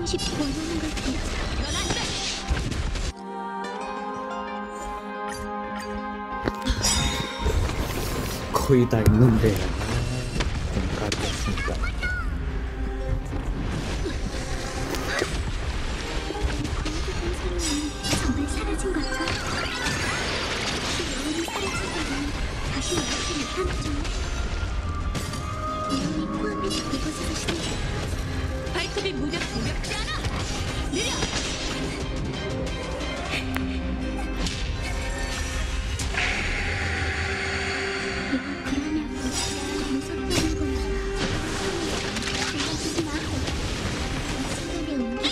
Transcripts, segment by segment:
싶어 원하는 걸 진짜. 거의 다 있는데 좀 가졌습니다. 정말 사라진 걸까? 영혼이 사라진다면 다시 나오지 못하겠죠. 영혼이 포함된 이곳에서 시작. 발톱이 무력 무력지 않아. 느려. 그러냐고 무섭다는 건 알아. 신경 쓰지 마. 순간에 옮겨.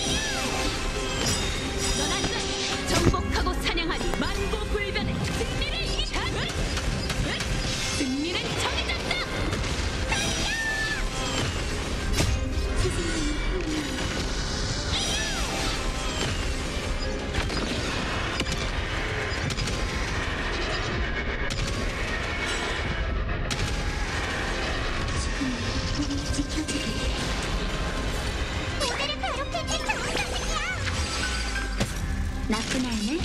넌 안돼. 정복하고 사냥하니 만고불변의 승리를 이기다. 승리는 정해졌다. 세상에 포함된 우리 지켜주길. 오늘은 괴롭힐 좋은 가족이야. 나쁜 알네.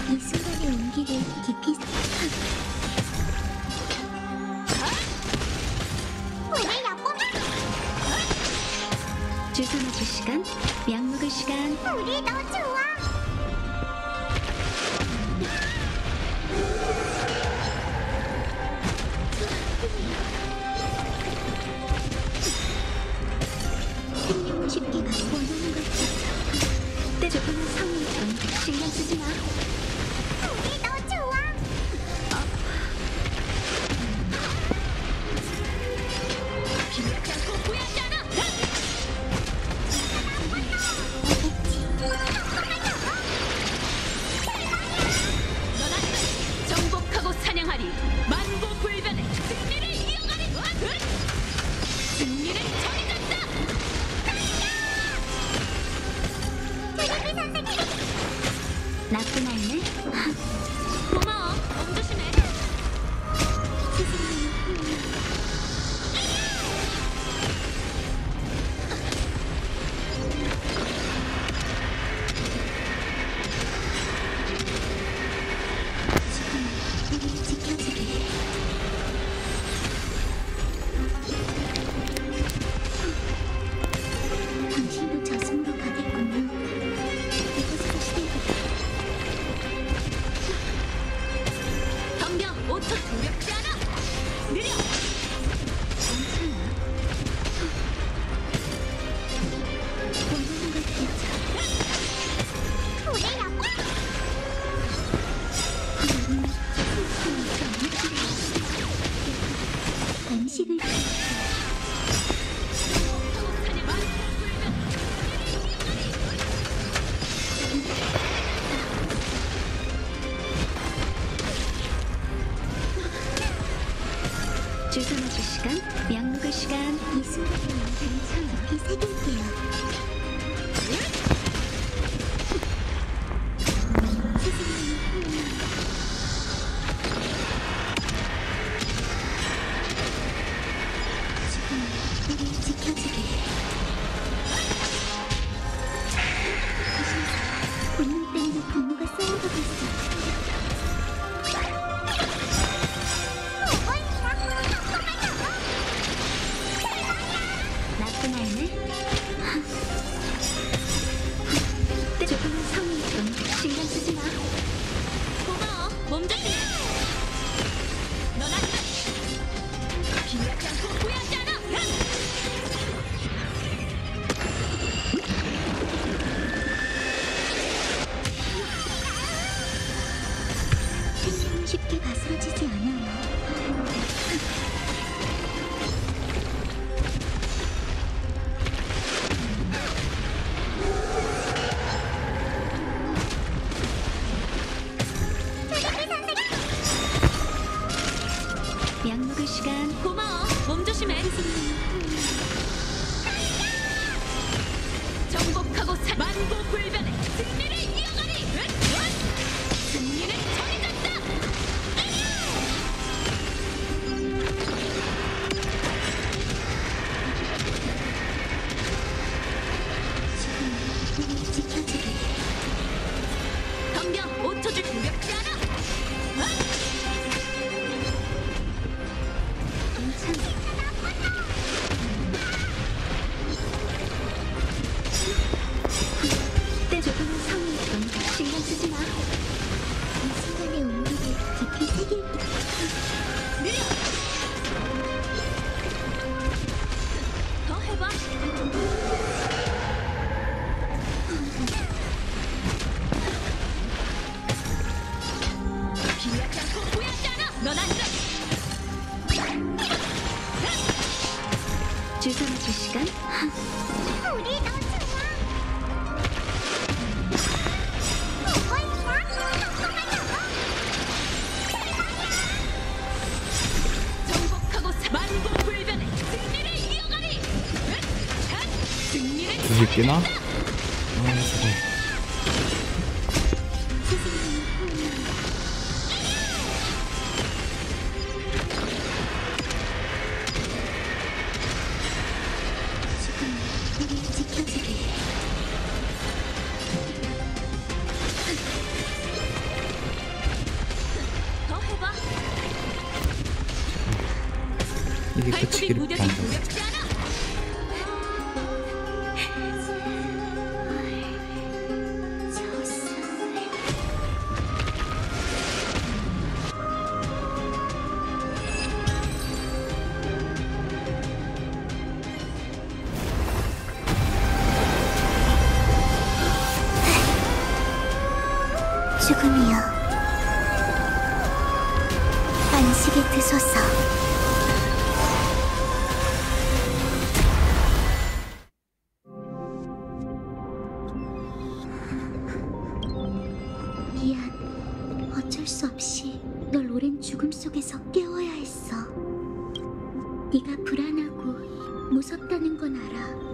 이 순간의 온기를 깊이 오늘 나쁘면 주소 맞을 시간, 약 먹을 시간. 우리 너 좋아. 생명을 쉽게 가 원하는 걸 찾아. 때 조금은 성의좀 신경 쓰지 마. 우리 너 좋아. 비밀지 않고 후회하지 않아. 넌 안돼. 정복하고 사냥하리 만고불변의 승리를 이어가리. 승리는 정해졌다. 나쁜 아이네. 고마워. 몸 조심해. 세상에 지금 우리 지켜주길. 당신도 저승으로 가겠군요. 이곳에서 시작해. 덤벼. 5초 두렵지 않아. 느려. 괜찮아. 원하는 걸 진짜. 우리 나빠. 음식을 주소 맞을 시간, 약 먹을 시간. 이 순간에 괜찮아. 깊이 새길게요. 세상에 지금 우리 지켜주길. 본능 때문에 분노가 쌓여가고 있어. 나쁜 아이네. 끼나? 아, 잠깐. 지금 우리 지켜주길. 더 해봐. 이게 발톱이 끝이기를 무뎌도 바란다. 두렵지 않아. 죽음이여, 안식에 드소서. 미안, 어쩔 수 없이 널 오랜 죽음 속에서 깨워야 했어. 네가 불안하고 무섭다는 건 알아.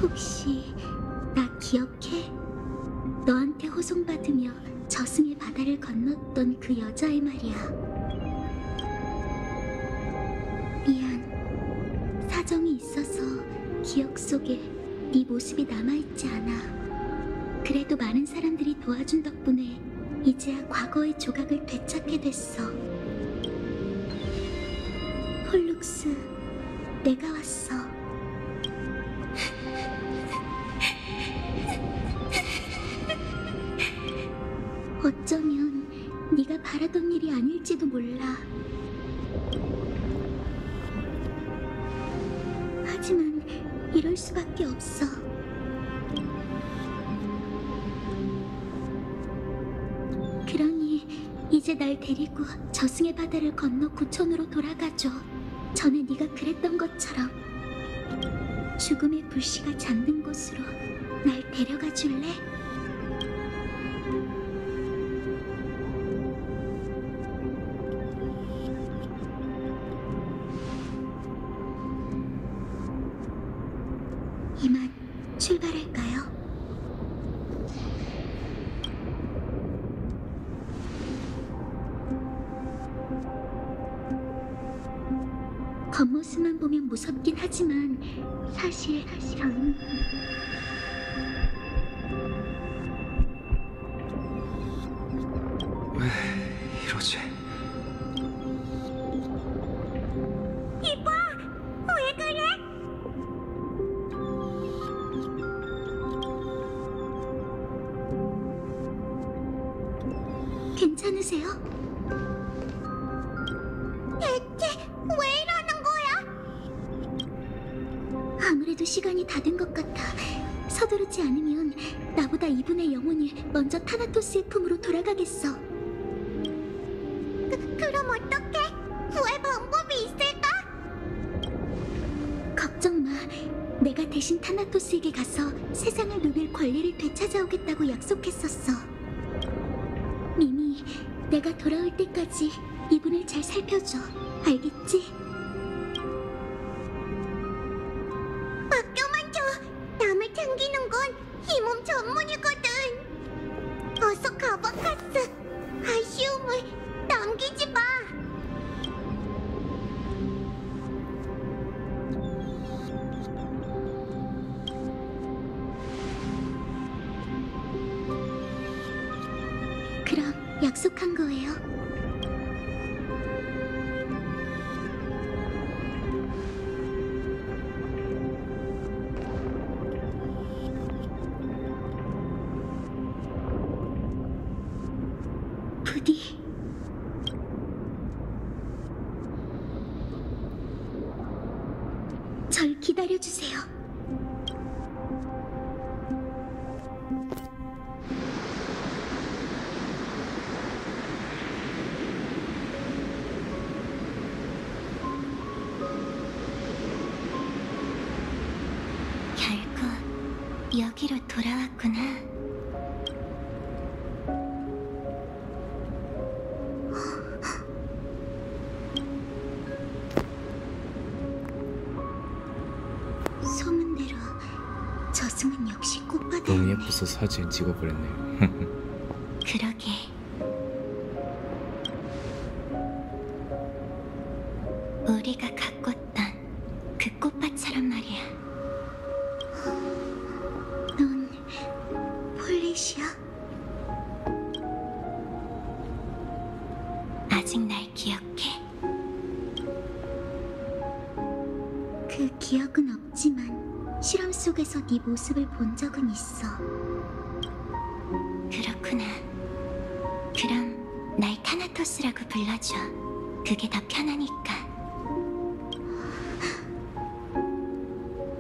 혹시 나 기억해? 너한테 호송받으며 저승의 바다를 건넜던 그 여자의 말이야. 미안, 사정이 있어서 기억 속에 네 모습이 남아있지 않아. 그래도 많은 사람들이 도와준 덕분에 이제야 과거의 조각을 되찾게 됐어. 폴룩스, 내가 왔어. 어쩌면 네가 바라던 일이 아닐지도 몰라. 하지만 이럴 수밖에 없어. 그러니 이제 날 데리고 저승의 바다를 건너 구촌으로 돌아가줘. 전에 네가 그랬던 것처럼 죽음의 불씨가 잠든 곳으로 날 데려가 줄래? 이만 출발할까요? 겉모습만 보면 무섭긴 하지만 사실 왜 이러지? 이봐! 왜 그래? 괜찮으세요? 대체 왜 이러는 거야? 아무래도 시간이 다 된 것 같아. 서두르지 않으면 나보다 이분의 영혼이 먼저 타나토스의 품으로 돌아가겠어. 그럼 어떡해? 구할 방법이 있을까? 걱정 마. 내가 대신 타나토스에게 가서 세상을 누빌 권리를 되찾아오겠다고 약속했었어. 미미, 내가 돌아올 때까지 이분을 잘 살펴줘. 알겠지? 맡겨만 줘. 남을 챙기는 건 이 몸 전문이거든. 어서 가봐, 카스. 아쉬움을 남기지 마. 그럼 약속한 거예요. 부디 절 기다려주세요. 결국 여기로 돌아왔구나. 너무 예뻐서 사진 찍어버렸네. 그러게. 우리가 가꿨던 그 꽃밭처럼 말이야. 넌 폴리시야? 아직 날 기억해? 그 기억은 없지만 실험 속에서 네 모습을 본 적은 있어. 그렇구나. 그럼 날 타나토스라고 불러줘. 그게 더 편하니까.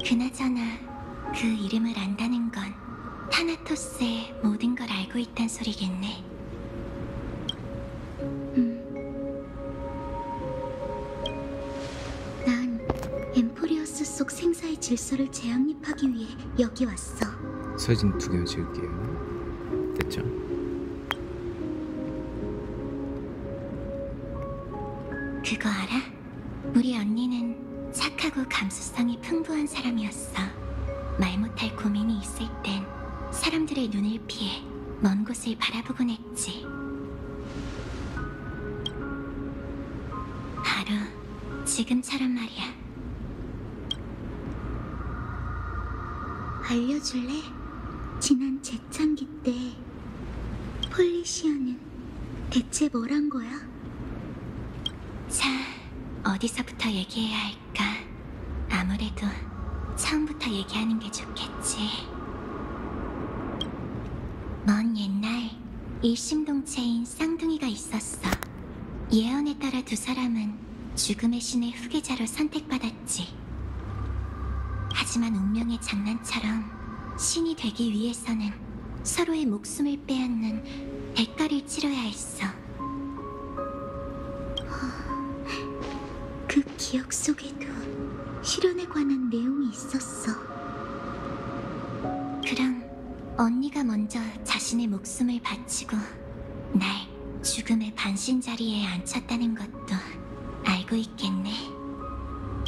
그나저나 그 이름을 안다는 건 타나토스의 모든 걸 알고 있단 소리겠네. 난 엠포리어스 속 생사의 질서를 재확립하기 위해 여기 왔어. 사진 2개만 찍을게요. 됐죠? 그거 알아? 우리 언니는 착하고 감수성이 풍부한 사람이었어. 말 못할 고민이 있을 땐 사람들의 눈을 피해 먼 곳을 바라보곤 했지. 바로 지금처럼 말이야. 알려줄래? 지난 재창기 때 폴리시아는 대체 뭘 한 거야? 자, 어디서부터 얘기해야 할까? 아무래도 처음부터 얘기하는 게 좋겠지. 먼 옛날 일심동체인 쌍둥이가 있었어. 예언에 따라 두 사람은 죽음의 신의 후계자로 선택받았지. 하지만 운명의 장난처럼 신이 되기 위해서는 서로의 목숨을 빼앗는 대가를 치러야 했어. 그 기억 속에도 실현에 관한 내용이 있었어. 그럼 언니가 먼저 자신의 목숨을 바치고 날 죽음의 반신 자리에 앉혔다는 것도 알고 있겠네.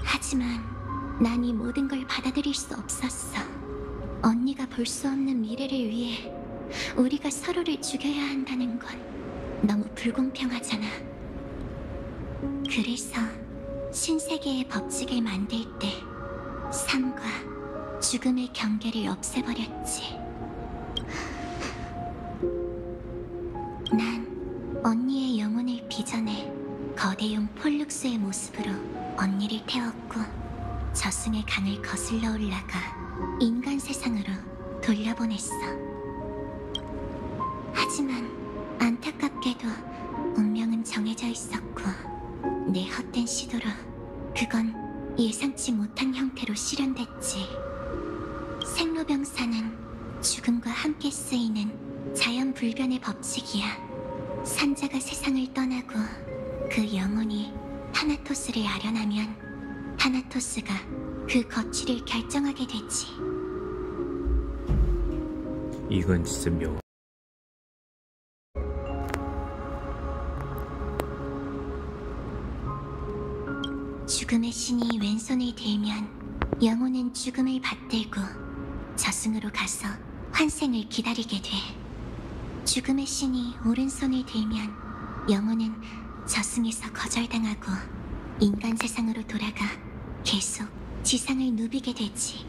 하지만 난 이 모든 걸 받아들일 수 없었어. 언니가 볼 수 없는 미래를 위해 우리가 서로를 죽여야 한다는 건 너무 불공평하잖아. 그래서 신세계의 법칙을 만들 때 삶과 죽음의 경계를 없애버렸지. 난 언니의 영혼을 빚어내 거대용 폴룩스의 모습으로 언니를 태웠고 저승의 강을 거슬러 올라가 인간 세상으로 돌려보냈어. 하지만 안타깝게도 운명은 정해져 있었고 내 헛된 시도로 그건 예상치 못한 형태로 실현됐지. 생로병사는 죽음과 함께 쓰이는 자연불변의 법칙이야. 산자가 세상을 떠나고 그 영혼이 타나토스를 아련하면 타나토스가 그 거취를 결정하게 되지. 이건 진짜 묘. 죽음의 신이 왼손을 들면 영혼은 죽음을 받들고 저승으로 가서 환생을 기다리게 돼. 죽음의 신이 오른손을 들면 영혼은 저승에서 거절당하고 인간 세상으로 돌아가 계속 지상을 누비게 되지.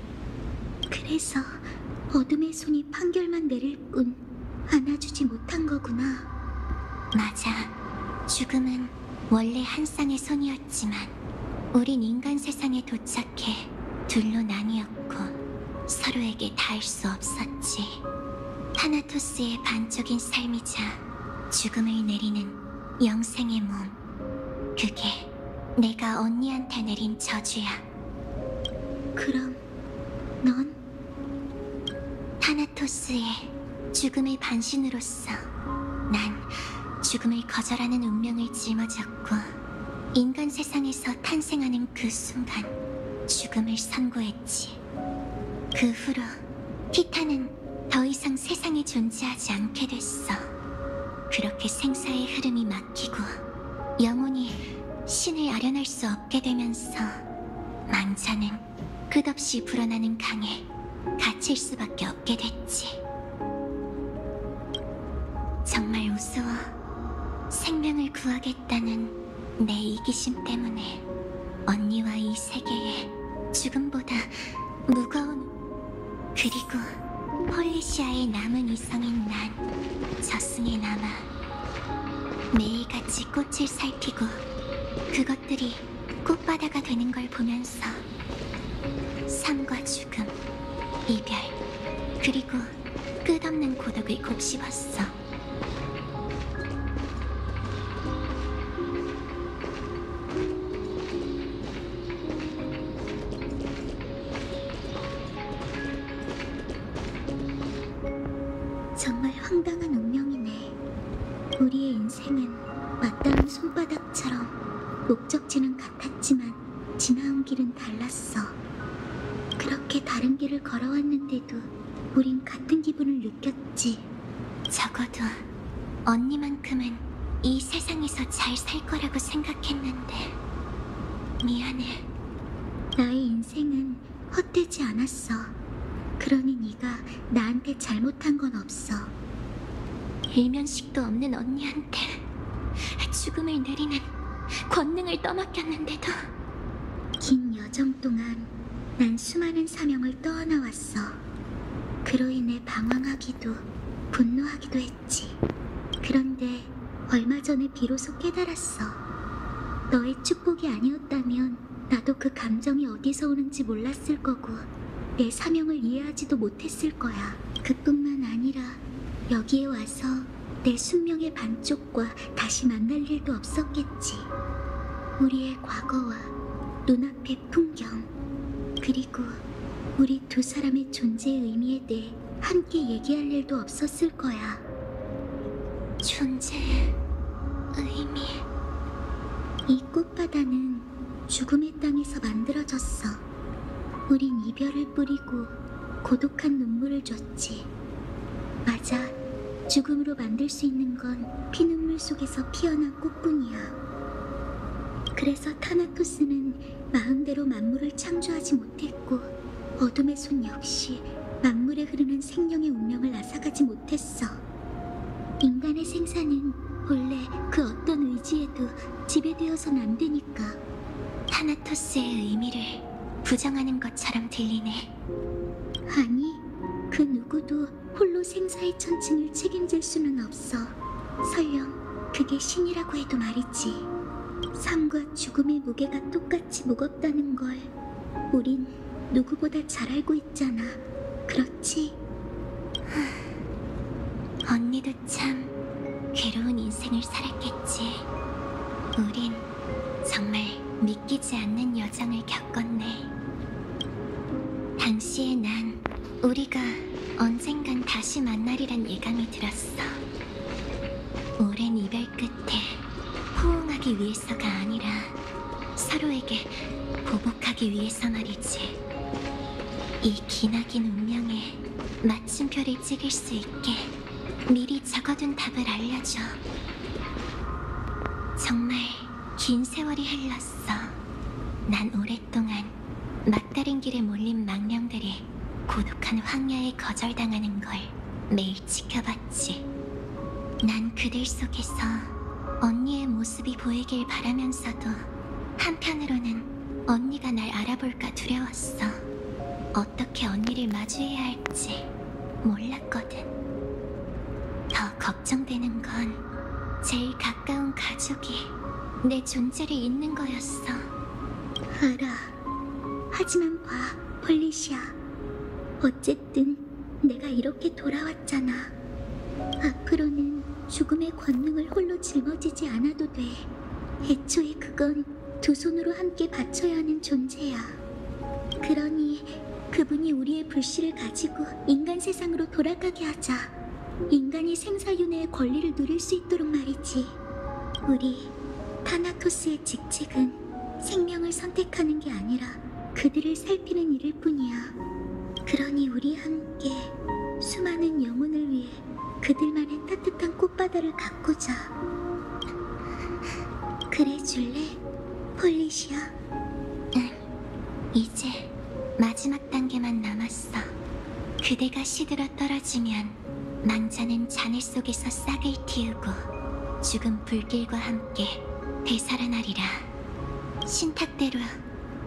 그래서 어둠의 손이 판결만 내릴 뿐 안아주지 못한 거구나. 맞아. 죽음은 원래 한 쌍의 손이었지만 우린 인간 세상에 도착해 둘로 나뉘었고 서로에게 닿을 수 없었지. 타나토스의 반쪽인 삶이자 죽음을 내리는 영생의 몸. 그게 내가 언니한테 내린 저주야. 그럼 넌? 타나토스의 죽음의 반신으로서 난 죽음을 거절하는 운명을 짊어졌고 인간 세상에서 탄생하는 그 순간 죽음을 선고했지. 그 후로 티타는 더 이상 세상에 존재하지 않게 됐어. 그렇게 생사의 흐름이 막히고 영혼이 신을 아련할 수 없게 되면서 망자는 끝없이 불어나는 강에 갇혀 바칠 수밖에 없게 됐지. 정말 우스워. 생명을 구하겠다는 내 이기심 때문에 언니와 이 세계에 죽음보다 무거운, 그리고 폴리시아의 남은 이성인 난 저승에 남아 매일같이 꽃을 살피고 그것들이 꽃바다가 되는 걸 보면서 삶과 죽음, 이별, 그리고 끝없는 고독을 곱씹었어. 정말 황당한 운명이네. 우리의 인생은 맞닿은 손바닥처럼 목적지는 같았지만 지나온 길은 달랐어. 그렇게 다른 길을 걸어왔는데도 우린 같은 기분을 느꼈지. 적어도 언니만큼은 이 세상에서 잘 살 거라고 생각했는데 미안해. 나의 인생은 헛되지 않았어. 그러니 네가 나한테 잘못한 건 없어. 일면식도 없는 언니한테 죽음을 내리는 권능을 떠맡겼는데도 긴 여정 동안 난 수많은 사명을 떠안아왔어. 그로 인해 방황하기도 분노하기도 했지. 그런데 얼마 전에 비로소 깨달았어. 너의 축복이 아니었다면 나도 그 감정이 어디서 오는지 몰랐을 거고 내 사명을 이해하지도 못했을 거야. 그뿐만 아니라 여기에 와서 내 숙명의 반쪽과 다시 만날 일도 없었겠지. 우리의 과거와 눈앞의 풍경, 그리고 우리 두 사람의 존재의 의미에 대해 함께 얘기할 일도 없었을 거야. 존재의 의미. 이 꽃바다는 죽음의 땅에서 만들어졌어. 우린 이별을 뿌리고 고독한 눈물을 줬지. 맞아, 죽음으로 만들 수 있는 건 피눈물 속에서 피어난 꽃뿐이야. 그래서 타나토스는 마음대로 만물을 창조하지 못했고 어둠의 손 역시 만물에 흐르는 생명의 운명을 앗아가지 못했어. 인간의 생사는 본래 그 어떤 의지에도 지배되어선 안 되니까. 타나토스의 의미를 부정하는 것처럼 들리네. 아니, 그 누구도 홀로 생사의 천층을 책임질 수는 없어. 설령 그게 신이라고 해도 말이지. 삶과 죽음의 무게가 똑같이 무겁다는 걸 우린 누구보다 잘 알고 있잖아. 그렇지? 언니도 참 괴로운 인생을 살았겠지. 우린 정말 믿기지 않는 여정을 겪었네. 당시에 난 우리가 언젠간 다시 만나리란 예감이 들었어. 오랜 이별 끝에 호응하기 위해서가 아니라 서로에게 보복하기 위해서 말이지. 이 기나긴 운명에 마침표를 찍을 수 있게 미리 적어둔 답을 알려줘. 정말 긴 세월이 흘렀어. 난 오랫동안 막다른 길에 몰린 망령들이 고독한 황야에 거절당하는 걸 매일 지켜봤지. 난 그들 속에서 언니의 모습이 보이길 바라면서도 한편으로는 언니가 날 알아볼까 두려웠어. 어떻게 언니를 마주해야 할지 몰랐거든. 더 걱정되는 건 제일 가까운 가족이 내 존재를 잊는 거였어. 알아. 하지만 봐, 폴리시아. 어쨌든 내가 이렇게 돌아왔잖아. 앞으로는 죽음의 권능을 홀로 짊어지지 않아도 돼. 애초에 그건 두 손으로 함께 바쳐야 하는 존재야. 그러니 그분이 우리의 불씨를 가지고 인간 세상으로 돌아가게 하자. 인간이 생사윤회의 권리를 누릴 수 있도록 말이지. 우리 타나토스의 직책은 생명을 선택하는 게 아니라 그들을 살피는 일일 뿐이야. 그러니 우리 함께 수많은 영혼을 위해 그들만의 따뜻한 꽃바다를 가꾸자. 그래 줄래, 폴리시아? 응, 이제 마지막 단계만 남았어. 그대가 시들어 떨어지면 망자는 자네 속에서 싹을 틔우고 죽은 불길과 함께 되살아나리라. 신탁대로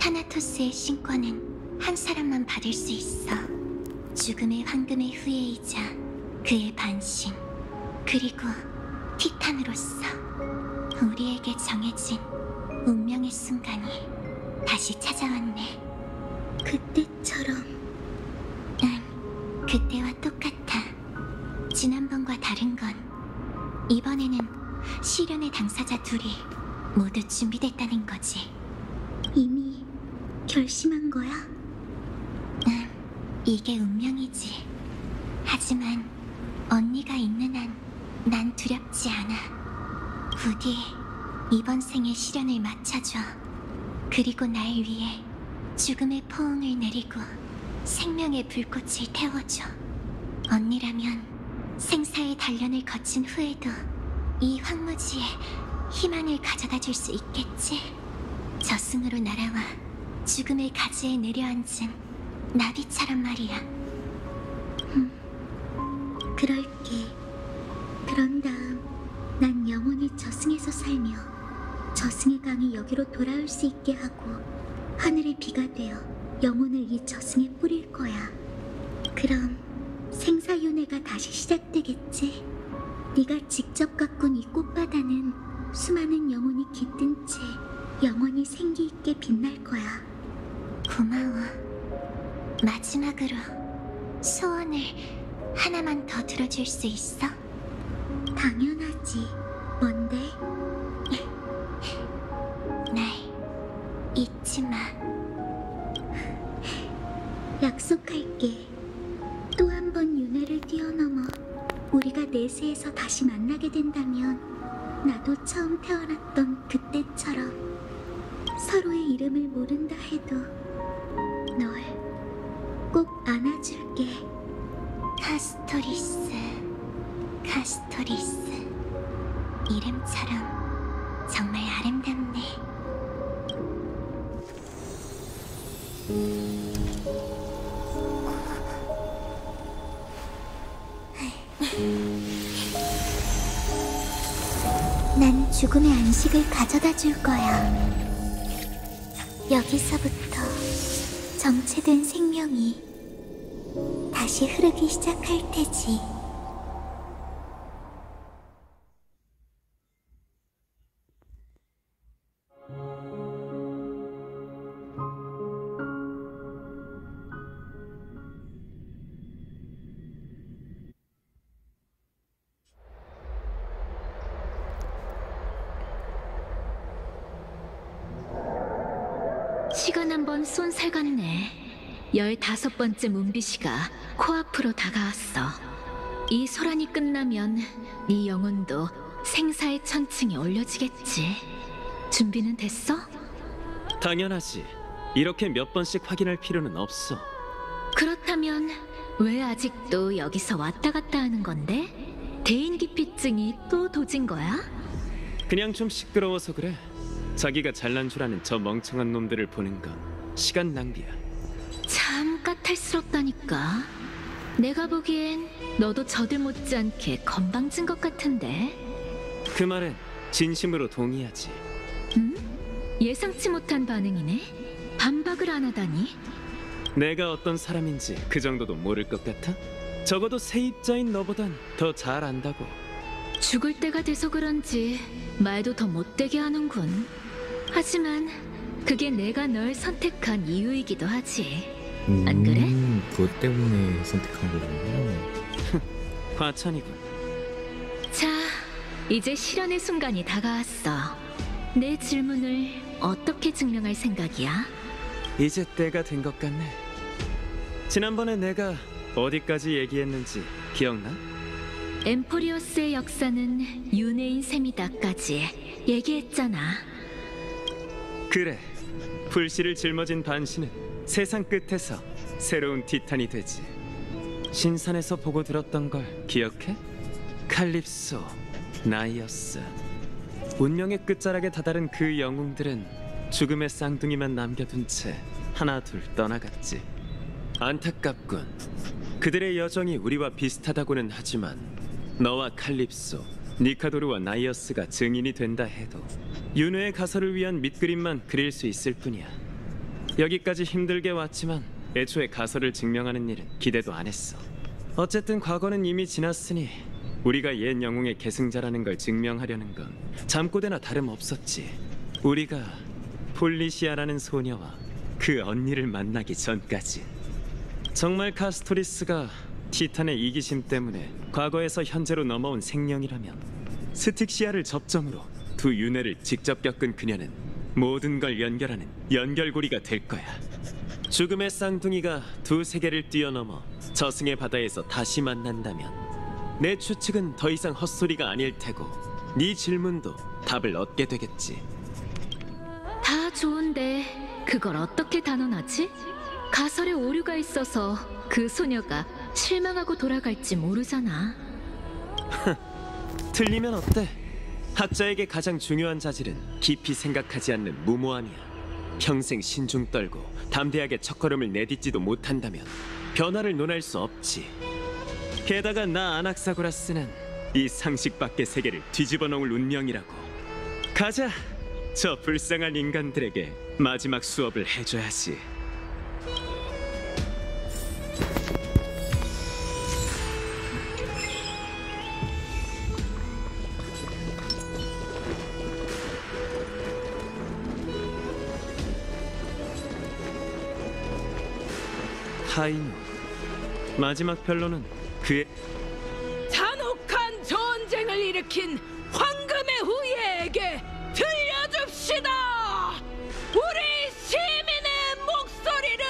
타나토스의 신권은 한 사람만 받을 수 있어. 죽음의 황금의 후예이자 그의 반신, 그리고 티탄으로서 우리에게 정해진 운명의 순간이 다시 찾아왔네. 그때처럼. 응, 그때와 똑같아. 지난번과 다른 건 이번에는 시련의 당사자 둘이 모두 준비됐다는 거지. 이미 결심한 거야? 응, 이게 운명이지. 하지만 언니가 있는 한 난 두렵지 않아. 부디 이번 생의 시련을 맞춰줘. 그리고 날 위해 죽음의 포옹을 내리고 생명의 불꽃을 태워줘. 언니라면 생사의 단련을 거친 후에도 이 황무지에 희망을 가져다 줄 수 있겠지? 저승으로 날아와 죽음의 가지에 내려앉은 나비처럼 말이야. 그럴게. 그런 다음 난 영원히 저승에서 살며 저승의 강이 여기로 돌아올 수 있게 하고 하늘의 비가 되어 영혼을 이 저승에 뿌릴 거야. 그럼 생사윤회가 다시 시작되겠지. 네가 직접 가꾼 이 꽃바다는 수많은 영혼이 깃든 채 영원히 생기 있게 빛날 거야. 고마워. 마지막으로 소원을 하나만 더 들어줄 수 있어? 당연하지. 뭔데? 날 잊지 마. 약속할게. 또 한 번 윤회를 뛰어넘어 우리가 내세에서 다시 만나게 된다면 나도 처음 태어났던 그때처럼 서로의 이름을 모른다 해도 널 꼭 안아줄게. 카스토리스, 카스토리스. 이름처럼 정말 아름답네. 난 죽음의 안식을 가져다 줄 거야. 여기서부터 정체된 생명이 다시 흐르기 시작할 테지. 시간 한번 쏜살 같네. 15번째 문비시가 코앞으로 다가왔어. 이 소란이 끝나면 네 영혼도 생사의 천층에 올려지겠지. 준비는 됐어? 당연하지. 이렇게 몇 번씩 확인할 필요는 없어. 그렇다면 왜 아직도 여기서 왔다 갔다 하는 건데? 대인기피증이 또 도진 거야? 그냥 좀 시끄러워서 그래. 자기가 잘난 줄 아는 저 멍청한 놈들을 보는 건 시간 낭비야. 참 까탈스럽다니까. 내가 보기엔 너도 저들 못지않게 건방진 것 같은데. 그 말엔 진심으로 동의하지. 예상치 못한 반응이네. 반박을 안 하다니. 내가 어떤 사람인지 그 정도도 모를 것 같아? 적어도 세입자인 너보단 더 잘 안다고. 죽을 때가 돼서 그런지 말도 더 못되게 하는군. 하지만 그게 내가 널 선택한 이유이기도 하지. 안 그래? 그것 때문에 선택한 거군요. 과찬이군. 자, 이제 실현의 순간이 다가왔어. 내 질문을 어떻게 증명할 생각이야? 이제 때가 된 것 같네. 지난번에 내가 어디까지 얘기했는지 기억나? 엠포리오스의 역사는 윤회인 셈이다까지 얘기했잖아. 그래. 불씨를 짊어진 반신은 세상 끝에서 새로운 티탄이 되지. 신산에서 보고 들었던 걸 기억해? 칼립소, 나이어스. 운명의 끝자락에 다다른 그 영웅들은 죽음의 쌍둥이만 남겨둔 채 하나 둘 떠나갔지. 안타깝군. 그들의 여정이 우리와 비슷하다고는 하지만 너와 칼립소, 니카도르와 나이어스가 증인이 된다 해도 윤회의 가설을 위한 밑그림만 그릴 수 있을 뿐이야. 여기까지 힘들게 왔지만 애초에 가설을 증명하는 일은 기대도 안 했어. 어쨌든 과거는 이미 지났으니 우리가 옛 영웅의 계승자라는 걸 증명하려는 건 잠꼬대나 다름없었지. 우리가 폴리시아라는 소녀와 그 언니를 만나기 전까지. 정말 카스토리스가 티탄의 이기심 때문에 과거에서 현재로 넘어온 생령이라면 스틱시아를 접점으로 두 윤회를 직접 겪은 그녀는 모든 걸 연결하는 연결고리가 될 거야. 죽음의 쌍둥이가 두 세계를 뛰어넘어 저승의 바다에서 다시 만난다면 내 추측은 더 이상 헛소리가 아닐 테고 네 질문도 답을 얻게 되겠지. 다 좋은데 그걸 어떻게 단언하지? 가설에 오류가 있어서 그 소녀가 실망하고 돌아갈지 모르잖아. 틀리면 어때? 학자에게 가장 중요한 자질은 깊이 생각하지 않는 무모함이야. 평생 신중 떨고 담대하게 첫걸음을 내딛지도 못한다면 변화를 논할 수 없지. 게다가 나 아낙사고라스는 이 상식 밖의 세계를 뒤집어 놓을 운명이라고. 가자. 저 불쌍한 인간들에게 마지막 수업을 해줘야지. 타이노. 마지막 변론은 그의 잔혹한 전쟁을 일으킨 황금의 후예에게 들려줍시다. 우리 시민의 목소리를.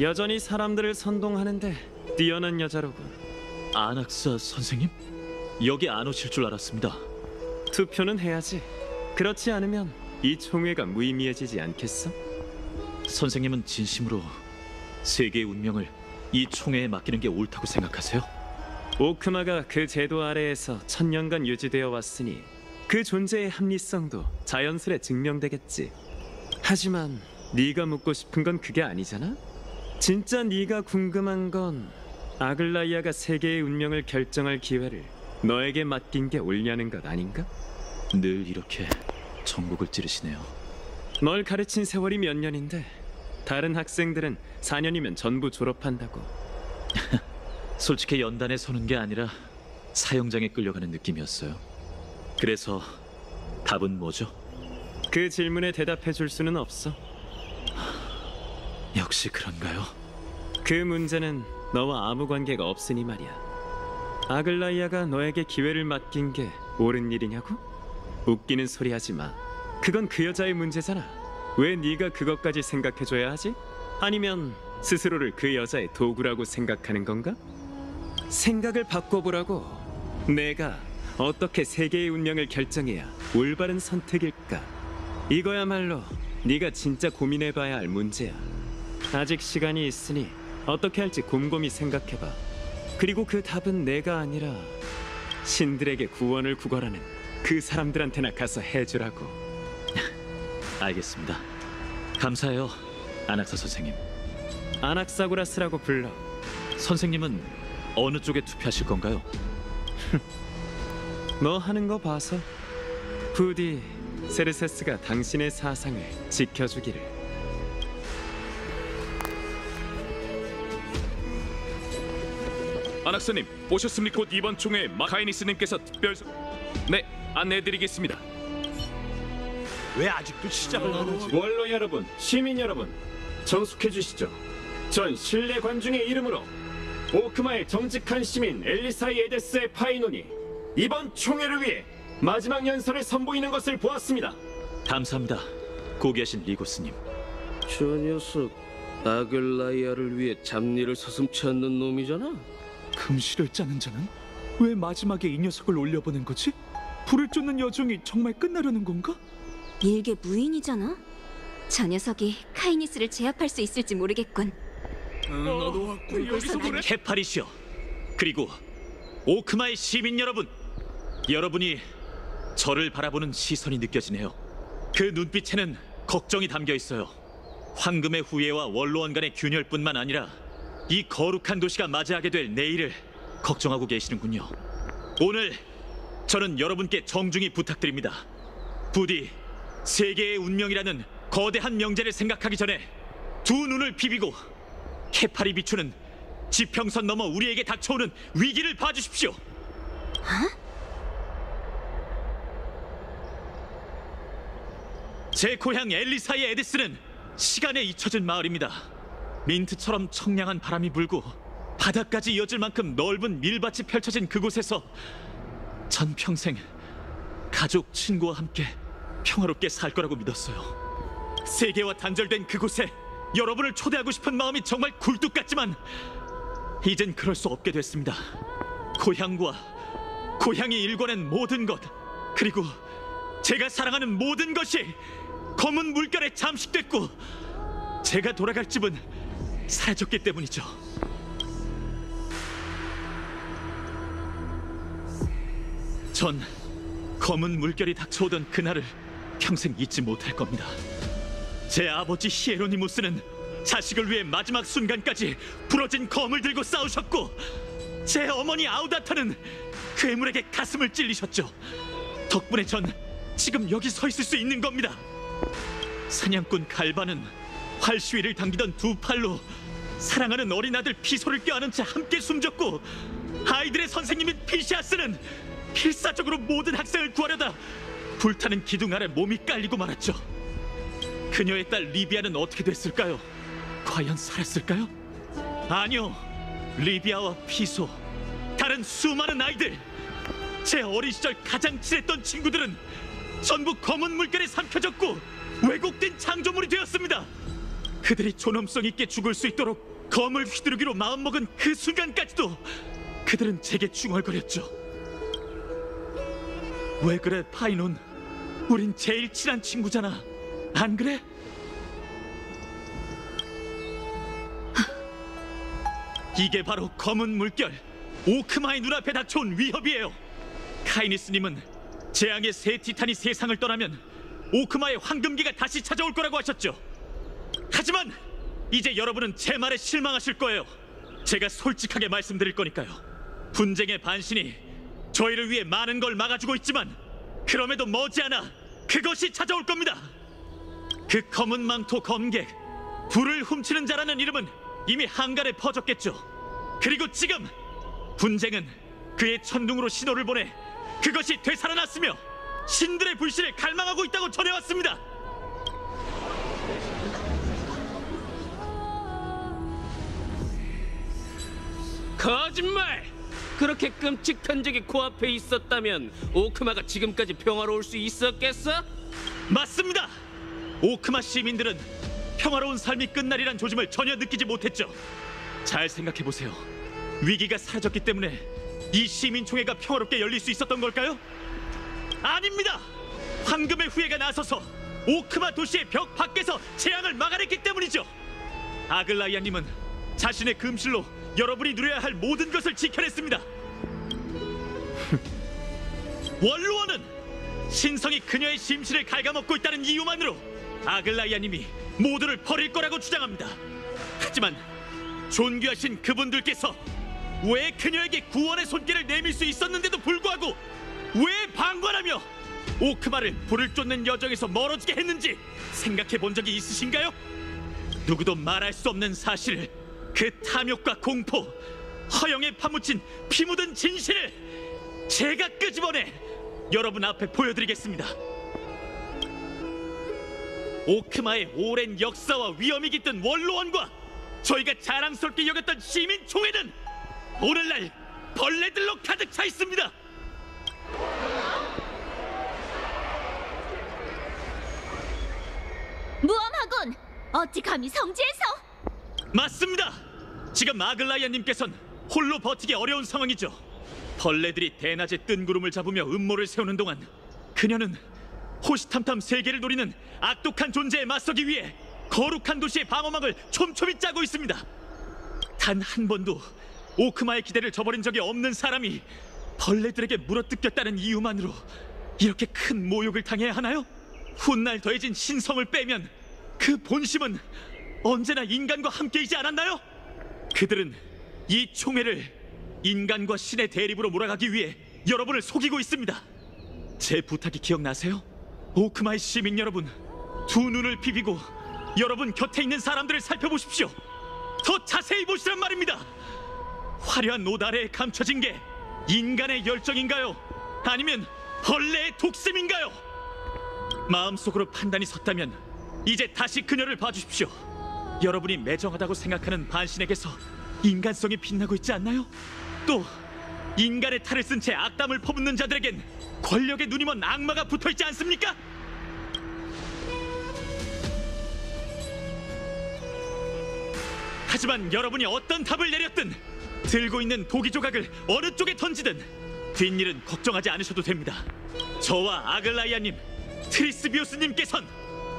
여전히 사람들을 선동하는데 뛰어난 여자로군. 아낙사 선생님? 여기 안 오실 줄 알았습니다. 투표는 해야지. 그렇지 않으면 이 총회가 무의미해지지 않겠어? 선생님은 진심으로 세계의 운명을 이 총회에 맡기는 게 옳다고 생각하세요? 오크마가 그 제도 아래에서 1000년간 유지되어 왔으니 그 존재의 합리성도 자연스레 증명되겠지. 하지만 네가 묻고 싶은 건 그게 아니잖아? 진짜 네가 궁금한 건 아글라이아가 세계의 운명을 결정할 기회를 너에게 맡긴 게 옳냐는 것 아닌가? 늘 이렇게 전곡을 찌르시네요. 널 가르친 세월이 몇 년인데 다른 학생들은 4년이면 전부 졸업한다고. 솔직히 연단에 서는 게 아니라 사형장에 끌려가는 느낌이었어요. 그래서 답은 뭐죠? 그 질문에 대답해 줄 수는 없어. 역시 그런가요? 그 문제는 너와 아무 관계가 없으니 말이야. 아글라이아가 너에게 기회를 맡긴 게 옳은 일이냐고? 웃기는 소리 하지 마. 그건 그 여자의 문제잖아. 왜 네가 그것까지 생각해줘야 하지? 아니면 스스로를 그 여자의 도구라고 생각하는 건가? 생각을 바꿔보라고. 내가 어떻게 세계의 운명을 결정해야 올바른 선택일까? 이거야말로 네가 진짜 고민해봐야 할 문제야. 아직 시간이 있으니 어떻게 할지 곰곰이 생각해봐. 그리고 그 답은 내가 아니라 신들에게 구원을 구걸하는 그 사람들한테나 가서 해주라고. 알겠습니다. 감사해요, 아낙사 선생님. 아낙사고라스라고 불러. 선생님은 어느 쪽에 투표하실 건가요? 너 하는 거 봐서 부디 세르세스가 당신의 사상을 지켜주기를. 아낙사님, 오셨습니까? 곧 이번 총회 마카이니스님께서 특별... 네, 안내해드리겠습니다. 왜 아직도 시작을 안 하지? 원로 여러분, 시민 여러분, 정숙해 주시죠. 전 신뢰 관중의 이름으로 오크마의 정직한 시민 엘리사이 에데스의 파이논이 이번 총회를 위해 마지막 연설을 선보이는 것을 보았습니다. 감사합니다, 고귀하신 리고스님. 저 녀석 아글라이아를 위해 잡일을 서슴치 않는 놈이잖아. 금시를 짜는 자는 왜 마지막에 이 녀석을 올려보낸 거지? 불을 쫓는 여정이 정말 끝나려는 건가? 일개 무인이잖아. 저 녀석이 카이니스를 제압할 수 있을지 모르겠군. 너도 왔고 여기서 보내? 헤파리시여, 그리고 오크마의 시민 여러분, 여러분이 저를 바라보는 시선이 느껴지네요. 그 눈빛에는 걱정이 담겨 있어요. 황금의 후예와 원로원 간의 균열뿐만 아니라 이 거룩한 도시가 맞이하게 될 내일을 걱정하고 계시는군요. 오늘 저는 여러분께 정중히 부탁드립니다. 부디 세계의 운명이라는 거대한 명제를 생각하기 전에 두 눈을 비비고 케팔이 비추는 지평선 넘어 우리에게 닥쳐오는 위기를 봐주십시오. 제 고향 엘리사의 에디스는 시간에 잊혀진 마을입니다. 민트처럼 청량한 바람이 불고 바다까지 이어질 만큼 넓은 밀밭이 펼쳐진 그곳에서 전 평생 가족, 친구와 함께 평화롭게 살 거라고 믿었어요. 세계와 단절된 그곳에 여러분을 초대하고 싶은 마음이 정말 굴뚝 같지만 이젠 그럴 수 없게 됐습니다. 고향이 일궈낸 모든 것, 그리고 제가 사랑하는 모든 것이 검은 물결에 잠식됐고 제가 돌아갈 집은 사라졌기 때문이죠. 전 검은 물결이 닥쳐오던 그날을 평생 잊지 못할 겁니다. 제 아버지 히에로니무스는 자식을 위해 마지막 순간까지 부러진 검을 들고 싸우셨고 제 어머니 아우다타는 괴물에게 가슴을 찔리셨죠. 덕분에 전 지금 여기 서 있을 수 있는 겁니다. 사냥꾼 갈바는 활시위를 당기던 두 팔로 사랑하는 어린아들 피소를 껴안은 채 함께 숨졌고 아이들의 선생님인 피시아스는 필사적으로 모든 학생을 구하려다 불타는 기둥 아래 몸이 깔리고 말았죠. 그녀의 딸 리비아는 어떻게 됐을까요? 과연 살았을까요? 아니요. 리비아와 피소, 다른 수많은 아이들, 제 어린 시절 가장 친했던 친구들은 전부 검은 물결에 삼켜졌고 왜곡된 창조물이 되었습니다. 그들이 존엄성 있게 죽을 수 있도록 검을 휘두르기로 마음먹은 그 순간까지도 그들은 제게 중얼거렸죠. 왜 그래, 파이논? 우린 제일 친한 친구잖아. 안 그래? 이게 바로 검은 물결, 오크마의 눈앞에 닥쳐온 위협이에요. 카이니스님은 재앙의 새 티탄이 세상을 떠나면 오크마의 황금기가 다시 찾아올 거라고 하셨죠. 하지만 이제 여러분은 제 말에 실망하실 거예요. 제가 솔직하게 말씀드릴 거니까요. 분쟁의 반신이 저희를 위해 많은 걸 막아주고 있지만 그럼에도 머지않아 그것이 찾아올 겁니다. 그 검은 망토 검객, 불을 훔치는 자라는 이름은 이미 한간에 퍼졌겠죠. 그리고 지금 분쟁은 그의 천둥으로 신호를 보내 그것이 되살아났으며 신들의 불씨를 갈망하고 있다고 전해왔습니다. 거짓말! 그렇게 끔찍한 적이 코앞에 있었다면 오크마가 지금까지 평화로울 수 있었겠어? 맞습니다! 오크마 시민들은 평화로운 삶이 끝날이란 조짐을 전혀 느끼지 못했죠. 잘 생각해보세요. 위기가 사라졌기 때문에 이 시민총회가 평화롭게 열릴 수 있었던 걸까요? 아닙니다! 황금의 후예가 나서서 오크마 도시의 벽 밖에서 재앙을 막아냈기 때문이죠. 아글라이아님은 자신의 금실로 여러분이 누려야 할 모든 것을 지켜냈습니다. 원로원은 신성이 그녀의 심신을 갉아먹고 있다는 이유만으로 아글라이아님이 모두를 버릴 거라고 주장합니다. 하지만 존귀하신 그분들께서 왜 그녀에게 구원의 손길을 내밀 수 있었는데도 불구하고 왜 방관하며 오크마를 불을 쫓는 여정에서 멀어지게 했는지 생각해 본 적이 있으신가요? 누구도 말할 수 없는 사실을, 그 탐욕과 공포, 허영에 파묻힌 피 묻은 진실을 제가 끄집어내 여러분 앞에 보여드리겠습니다. 오크마의 오랜 역사와 위험이 깃든 원로원과 저희가 자랑스럽게 여겼던 시민총회는 오늘날 벌레들로 가득 차 있습니다. 무엄하군! 어찌 감히 성지에서! 맞습니다. 지금 아글라이아님께선 홀로 버티기 어려운 상황이죠. 벌레들이 대낮에 뜬 구름을 잡으며 음모를 세우는 동안 그녀는 호시탐탐 세계를 노리는 악독한 존재에 맞서기 위해 거룩한 도시의 방어막을 촘촘히 짜고 있습니다. 단 한 번도 오크마의 기대를 저버린 적이 없는 사람이 벌레들에게 물어뜯겼다는 이유만으로 이렇게 큰 모욕을 당해야 하나요? 훗날 더해진 신성을 빼면 그 본심은 언제나 인간과 함께이지 않았나요? 그들은 이 총회를 인간과 신의 대립으로 몰아가기 위해 여러분을 속이고 있습니다. 제 부탁이 기억나세요? 오크마의 시민 여러분, 두 눈을 비비고 여러분 곁에 있는 사람들을 살펴보십시오. 더 자세히 보시란 말입니다. 화려한 옷 아래에 감춰진 게 인간의 열정인가요? 아니면 벌레의 독심인가요? 마음속으로 판단이 섰다면 이제 다시 그녀를 봐주십시오. 여러분이 매정하다고 생각하는 반신에게서 인간성이 빛나고 있지 않나요? 또 인간의 탈을 쓴 채 악담을 퍼붓는 자들에겐 권력의 눈이 먼 악마가 붙어있지 않습니까? 하지만 여러분이 어떤 답을 내렸든 들고 있는 도기 조각을 어느 쪽에 던지든 뒷일은 걱정하지 않으셔도 됩니다. 저와 아글라이아님, 트리스비우스님께선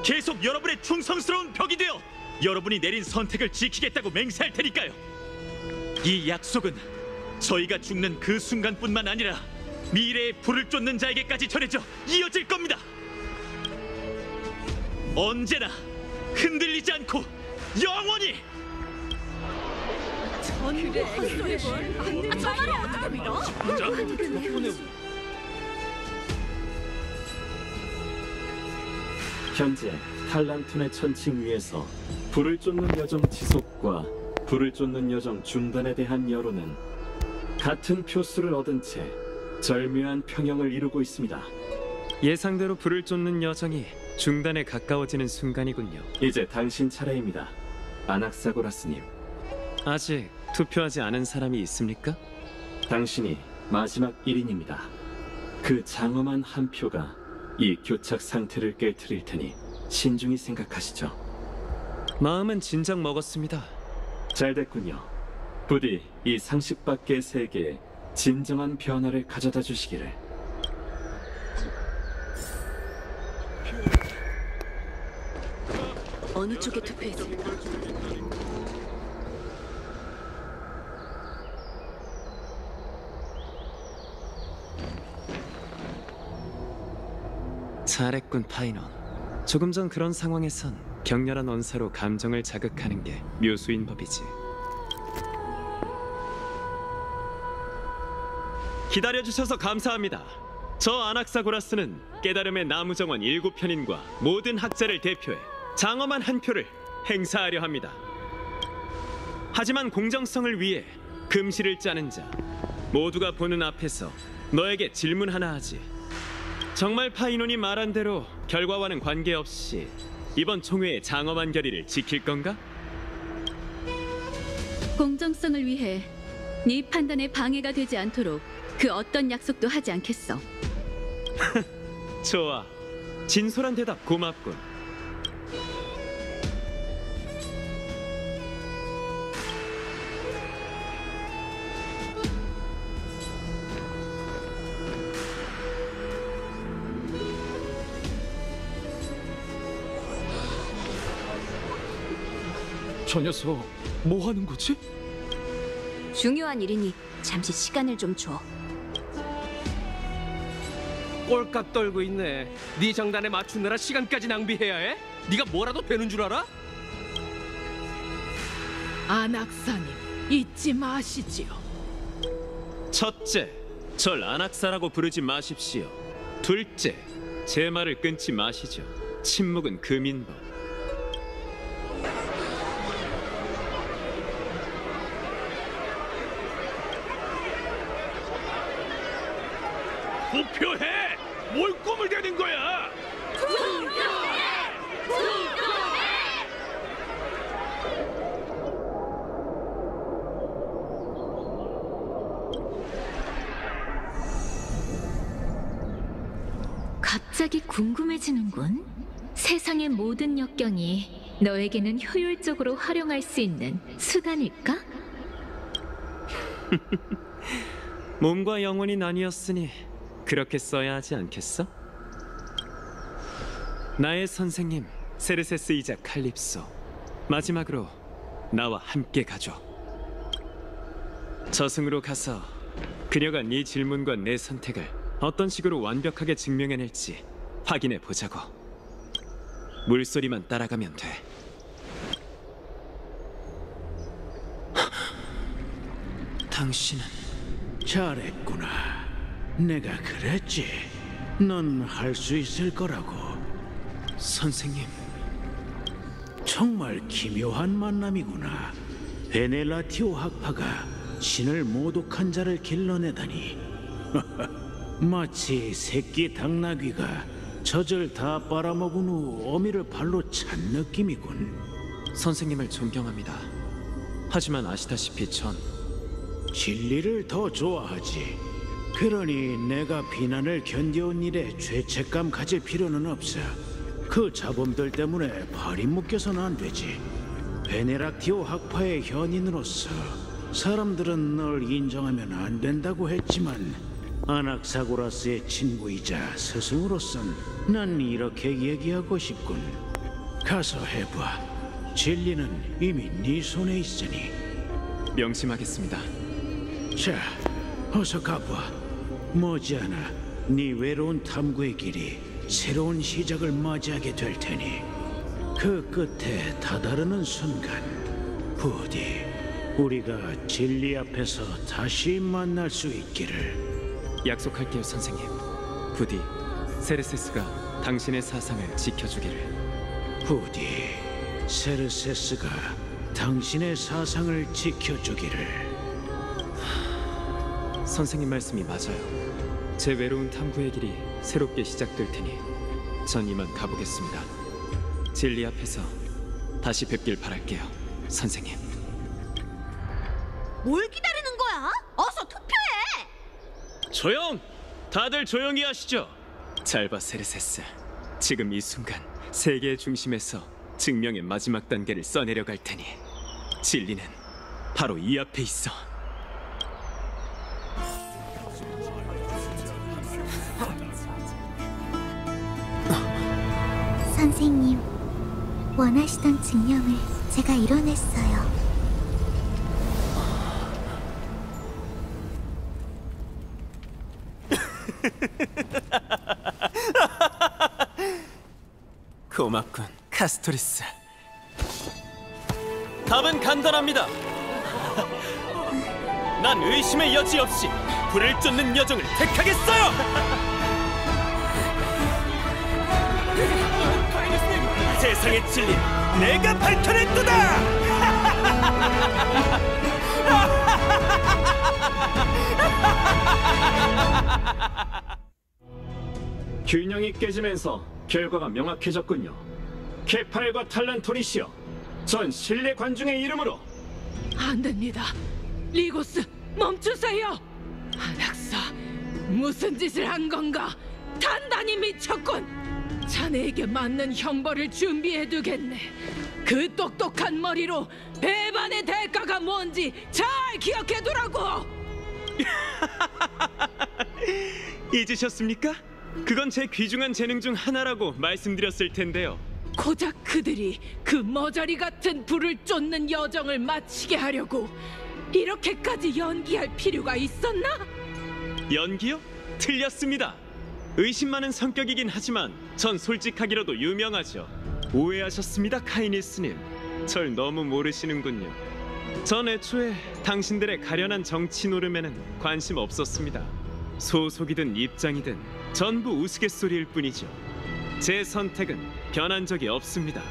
계속 여러분의 충성스러운 벽이 되어 여러분이 내린 선택을 지키겠다고 맹세할 테니까요. 이 약속은 저희가 죽는 그 순간뿐만 아니라 미래의 불을 쫓는 자에게까지 전해져 이어질 겁니다. 언제나 흔들리지 않고 영원히. 현재 탈란툰의 천칭 위에서 불을 쫓는 여정 지속과 불을 쫓는 여정 중단에 대한 여론은 같은 표수를 얻은 채 절묘한 평형을 이루고 있습니다. 예상대로 불을 쫓는 여정이 중단에 가까워지는 순간이군요. 이제 당신 차례입니다, 아낙사고라스님. 아직 투표하지 않은 사람이 있습니까? 당신이 마지막 1인입니다. 그 장엄한 한 표가 이 교착 상태를 깨트릴 테니 신중히 생각하시죠. 마음은 진작 먹었습니다. 잘 됐군요. 부디 이 상식 밖의 세계에 진정한 변화를 가져다 주시기를. 어느 쪽에 투표했을까? 잘했군, 파이논. 조금 전 그런 상황에선 격렬한 언사로 감정을 자극하는 게 묘수인 법이지. 기다려주셔서 감사합니다. 저 아낙사고라스는 깨달음의 나무정원 7편인과 모든 학자를 대표해 장엄한 한 표를 행사하려 합니다. 하지만 공정성을 위해 금시를 짜는 자 모두가 보는 앞에서 너에게 질문 하나 하지. 정말 파이논이 말한 대로 결과와는 관계없이 이번 총회의 장엄한 결의를 지킬 건가? 공정성을 위해 네 판단에 방해가 되지 않도록 그 어떤 약속도 하지 않겠어. 좋아. 진솔한 대답 고맙군. 저 녀석 뭐 하는 거지? 중요한 일이니 잠시 시간을 좀 줘. 꼴깍 떨고 있네. 네 장단에 맞추느라 시간까지 낭비해야 해? 네가 뭐라도 되는 줄 알아? 안악사님, 잊지 마시지요. 첫째, 절 안악사라고 부르지 마십시오. 둘째, 제 말을 끊지 마시죠. 침묵은 금인법. 투표해! 뭘 꿈을 대는 거야? 갑자기 궁금해지는군. 세상의 모든 역경이 너에게는 효율적으로 활용할 수 있는 수단일까? 몸과 영혼이 나뉘었으니 그렇게 써야 하지 않겠어? 나의 선생님 세르세스이자 칼립소, 마지막으로 나와 함께 가줘. 저승으로 가서 그녀가 네 질문과 내 선택을 어떤 식으로 완벽하게 증명해낼지 확인해 보자고. 물소리만 따라가면 돼. 당신은 잘했구나. 내가 그랬지. 넌 할 수 있을 거라고. 선생님. 정말 기묘한 만남이구나. 베넬라티오 학파가 신을 모독한 자를 길러내다니. 마치 새끼 당나귀가 젖을 다 빨아먹은 후 어미를 발로 찬 느낌이군. 선생님을 존경합니다. 하지만 아시다시피 전 진리를 더 좋아하지. 그러니 내가 비난을 견뎌온 일에 죄책감 가질 필요는 없어. 그 자범들 때문에 발이 묶여서는 안 되지. 베네락티오 학파의 현인으로서 사람들은 널 인정하면 안 된다고 했지만 아낙사고라스의 친구이자 스승으로선 난 이렇게 얘기하고 싶군. 가서 해봐. 진리는 이미 네 손에 있으니. 명심하겠습니다. 자, 어서 가봐. 머지않아 네 외로운 탐구의 길이 새로운 시작을 맞이하게 될 테니 그 끝에 다다르는 순간 부디 우리가 진리 앞에서 다시 만날 수 있기를. 약속할게요, 선생님. 부디 세르세스가 당신의 사상을 지켜주기를. 부디 세르세스가 당신의 사상을 지켜주기를. 선생님 말씀이 맞아요. 제 외로운 탐구의 길이 새롭게 시작될 테니 전 이만 가보겠습니다. 진리 앞에서 다시 뵙길 바랄게요, 선생님. 뭘 기다리는 거야? 어서 투표해! 조용! 다들 조용히 하시죠. 잘 봐, 세르세스. 지금 이 순간 세계의 중심에서 증명의 마지막 단계를 써내려갈 테니 진리는 바로 이 앞에 있어. 선생님, 원하시던 증명을 제가 이뤄냈어요. 고맙군, 카스토리스. 답은 간단합니다. 난 의심의 여지 없이 불을 쫓는 여정을 택하겠어요. 세상의 진리 내가 밝혀냈도다. 균형이 깨지면서 결과가 명확해졌군요. 케팔과 탈란토리시여, 전 신뢰 관중의 이름으로 안 됩니다. 리고스, 멈추세요. 아낙사, 무슨 짓을 한 건가? 단단히 미쳤군. 자네에게 맞는 형벌을 준비해두겠네. 그 똑똑한 머리로 배반의 대가가 뭔지 잘 기억해두라고. 잊으셨습니까? 그건 제 귀중한 재능 중 하나라고 말씀드렸을 텐데요. 고작 그들이 그 머저리 같은 불을 쫓는 여정을 마치게 하려고 이렇게까지 연기할 필요가 있었나? 연기요? 틀렸습니다. 의심 많은 성격이긴 하지만 전 솔직하기로도 유명하죠. 오해하셨습니다, 카이니스님. 절 너무 모르시는군요. 전 애초에 당신들의 가련한 정치 노름에는 관심 없었습니다. 소속이든 입장이든 전부 우스갯소리일 뿐이죠. 제 선택은 변한 적이 없습니다.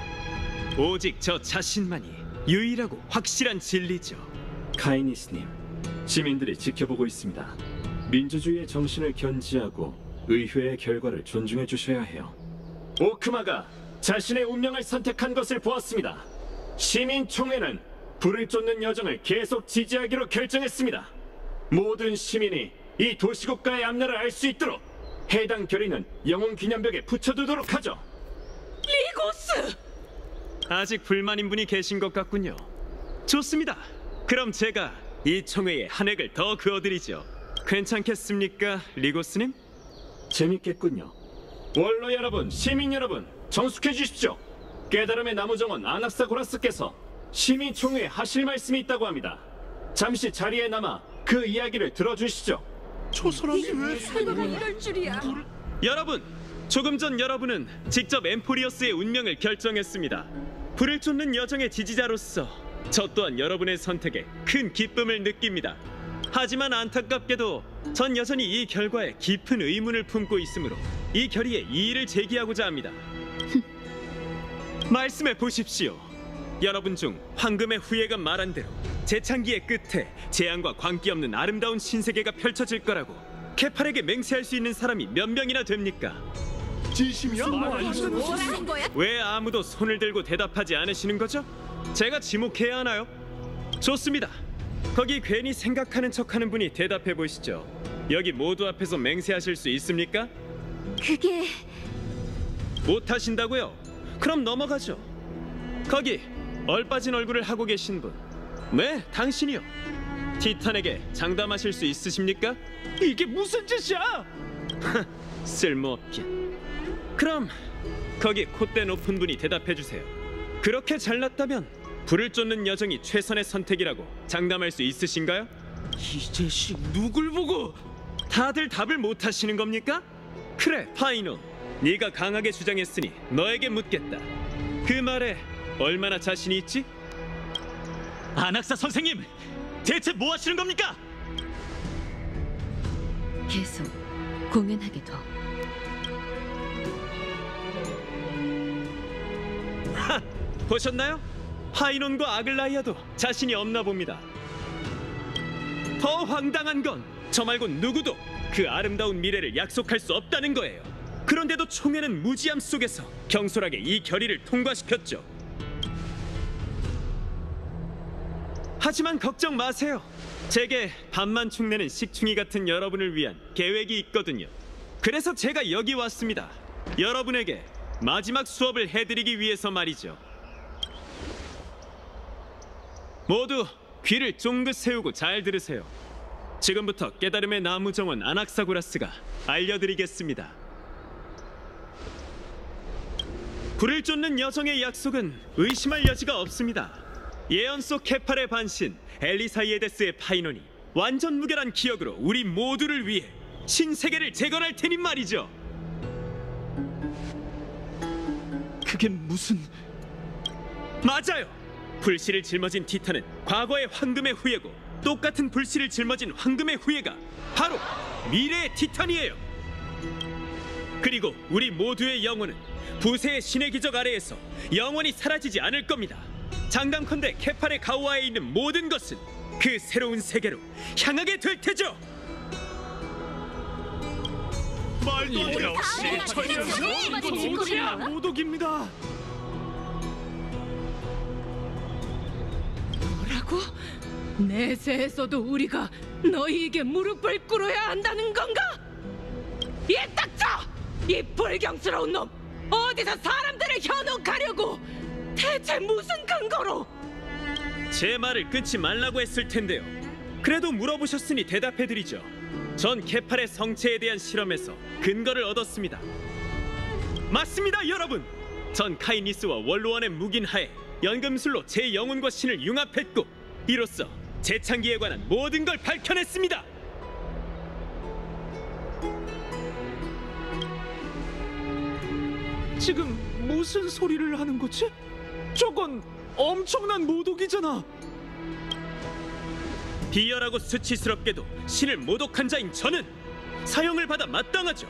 오직 저 자신만이 유일하고 확실한 진리죠. 카이니스님, 시민들이 지켜보고 있습니다. 민주주의의 정신을 견지하고 의회의 결과를 존중해 주셔야 해요. 오크마가 자신의 운명을 선택한 것을 보았습니다. 시민총회는 불을 쫓는 여정을 계속 지지하기로 결정했습니다. 모든 시민이 이 도시국가의 앞날을 알 수 있도록 해당 결의는 영웅 기념벽에 붙여두도록 하죠. 리고스! 아직 불만인 분이 계신 것 같군요. 좋습니다. 그럼 제가 이 총회에 한 획을 더 그어드리죠. 괜찮겠습니까, 리고스님? 재밌겠군요. 원로 여러분, 시민 여러분, 정숙해 주십시오. 깨달음의 나무정원 아낙사고라스께서 시민총회에 하실 말씀이 있다고 합니다. 잠시 자리에 남아 그 이야기를 들어주시죠. 저 사람이 왜 설마가 이럴 줄이야. 여러분, 조금 전 여러분은 직접 엠포리어스의 운명을 결정했습니다. 불을 쫓는 여정의 지지자로서 저 또한 여러분의 선택에 큰 기쁨을 느낍니다. 하지만 안타깝게도 전 여전히 이 결과에 깊은 의문을 품고 있으므로 이 결의에 이의를 제기하고자 합니다. 말씀해 보십시오. 여러분 중 황금의 후예가 말한 대로 재창기의 끝에 재앙과 광기 없는 아름다운 신세계가 펼쳐질 거라고 케팔에게 맹세할 수 있는 사람이 몇 명이나 됩니까? 진심이야? 뭐라는 거야? 왜 아무도 손을 들고 대답하지 않으시는 거죠? 제가 지목해야 하나요? 좋습니다. 거기 괜히 생각하는 척하는 분이 대답해 보시죠. 여기 모두 앞에서 맹세하실 수 있습니까? 그게... 못하신다고요? 그럼 넘어가죠. 거기 얼빠진 얼굴을 하고 계신 분. 네, 당신이요. 티탄에게 장담하실 수 있으십니까? 이게 무슨 짓이야? 쓸모없긴. 그럼 거기 콧대 높은 분이 대답해 주세요. 그렇게 잘났다면 불을 쫓는 여정이 최선의 선택이라고 장담할 수 있으신가요? 이 자식 누굴 보고? 다들 답을 못 하시는 겁니까? 그래, 파이논. 네가 강하게 주장했으니 너에게 묻겠다. 그 말에 얼마나 자신이 있지? 안악사 선생님, 대체 뭐 하시는 겁니까? 계속 공연하게 둬. 하! 보셨나요? 파이논과 아글라이아도 자신이 없나 봅니다. 더 황당한 건 저 말고 누구도 그 아름다운 미래를 약속할 수 없다는 거예요. 그런데도 총회는 무지함 속에서 경솔하게 이 결의를 통과시켰죠. 하지만 걱정 마세요. 제게 밤만 축내는 식충이 같은 여러분을 위한 계획이 있거든요. 그래서 제가 여기 왔습니다. 여러분에게 마지막 수업을 해드리기 위해서 말이죠. 모두 귀를 쫑긋 세우고 잘 들으세요. 지금부터 깨달음의 나무 정원 아낙사고라스가 알려드리겠습니다. 불을 쫓는 여정의 약속은 의심할 여지가 없습니다. 예언 속 케팔의 반신 엘리사이에데스의 파이논이 완전 무결한 기억으로 우리 모두를 위해 신세계를 재건할 테니 말이죠. 그게 무슨... 맞아요! 불씨를 짊어진 티탄은 과거의 황금의 후예고 똑같은 불씨를 짊어진 황금의 후예가 바로 미래의 티탄이에요. 그리고 우리 모두의 영혼은 부세의 신의 기적 아래에서 영원히 사라지지 않을 겁니다. 장담컨대 케팔의 가오아에 있는 모든 것은 그 새로운 세계로 향하게 될 테죠. 역시 저 녀석 모독입니다. 뭐라고? 내세에서도 우리가 너희에게 무릎을 꿇어야 한다는 건가? 이 닥쳐! 이 불경스러운 놈! 어디서 사람들을 현혹하려고! 대체 무슨 근거로? 제 말을 끊지 말라고 했을 텐데요. 그래도 물어보셨으니 대답해드리죠. 전 케팔의 성체에 대한 실험에서 근거를 얻었습니다. 맞습니다, 여러분! 전 카이니스와 원로원의 묵인하에 연금술로 제 영혼과 신을 융합했고 이로써 재창기에 관한 모든 걸 밝혀냈습니다. 지금 무슨 소리를 하는 거지? 저건 엄청난 모독이잖아. 비열하고 수치스럽게도 신을 모독한 자인 저는 사형을 받아 마땅하죠.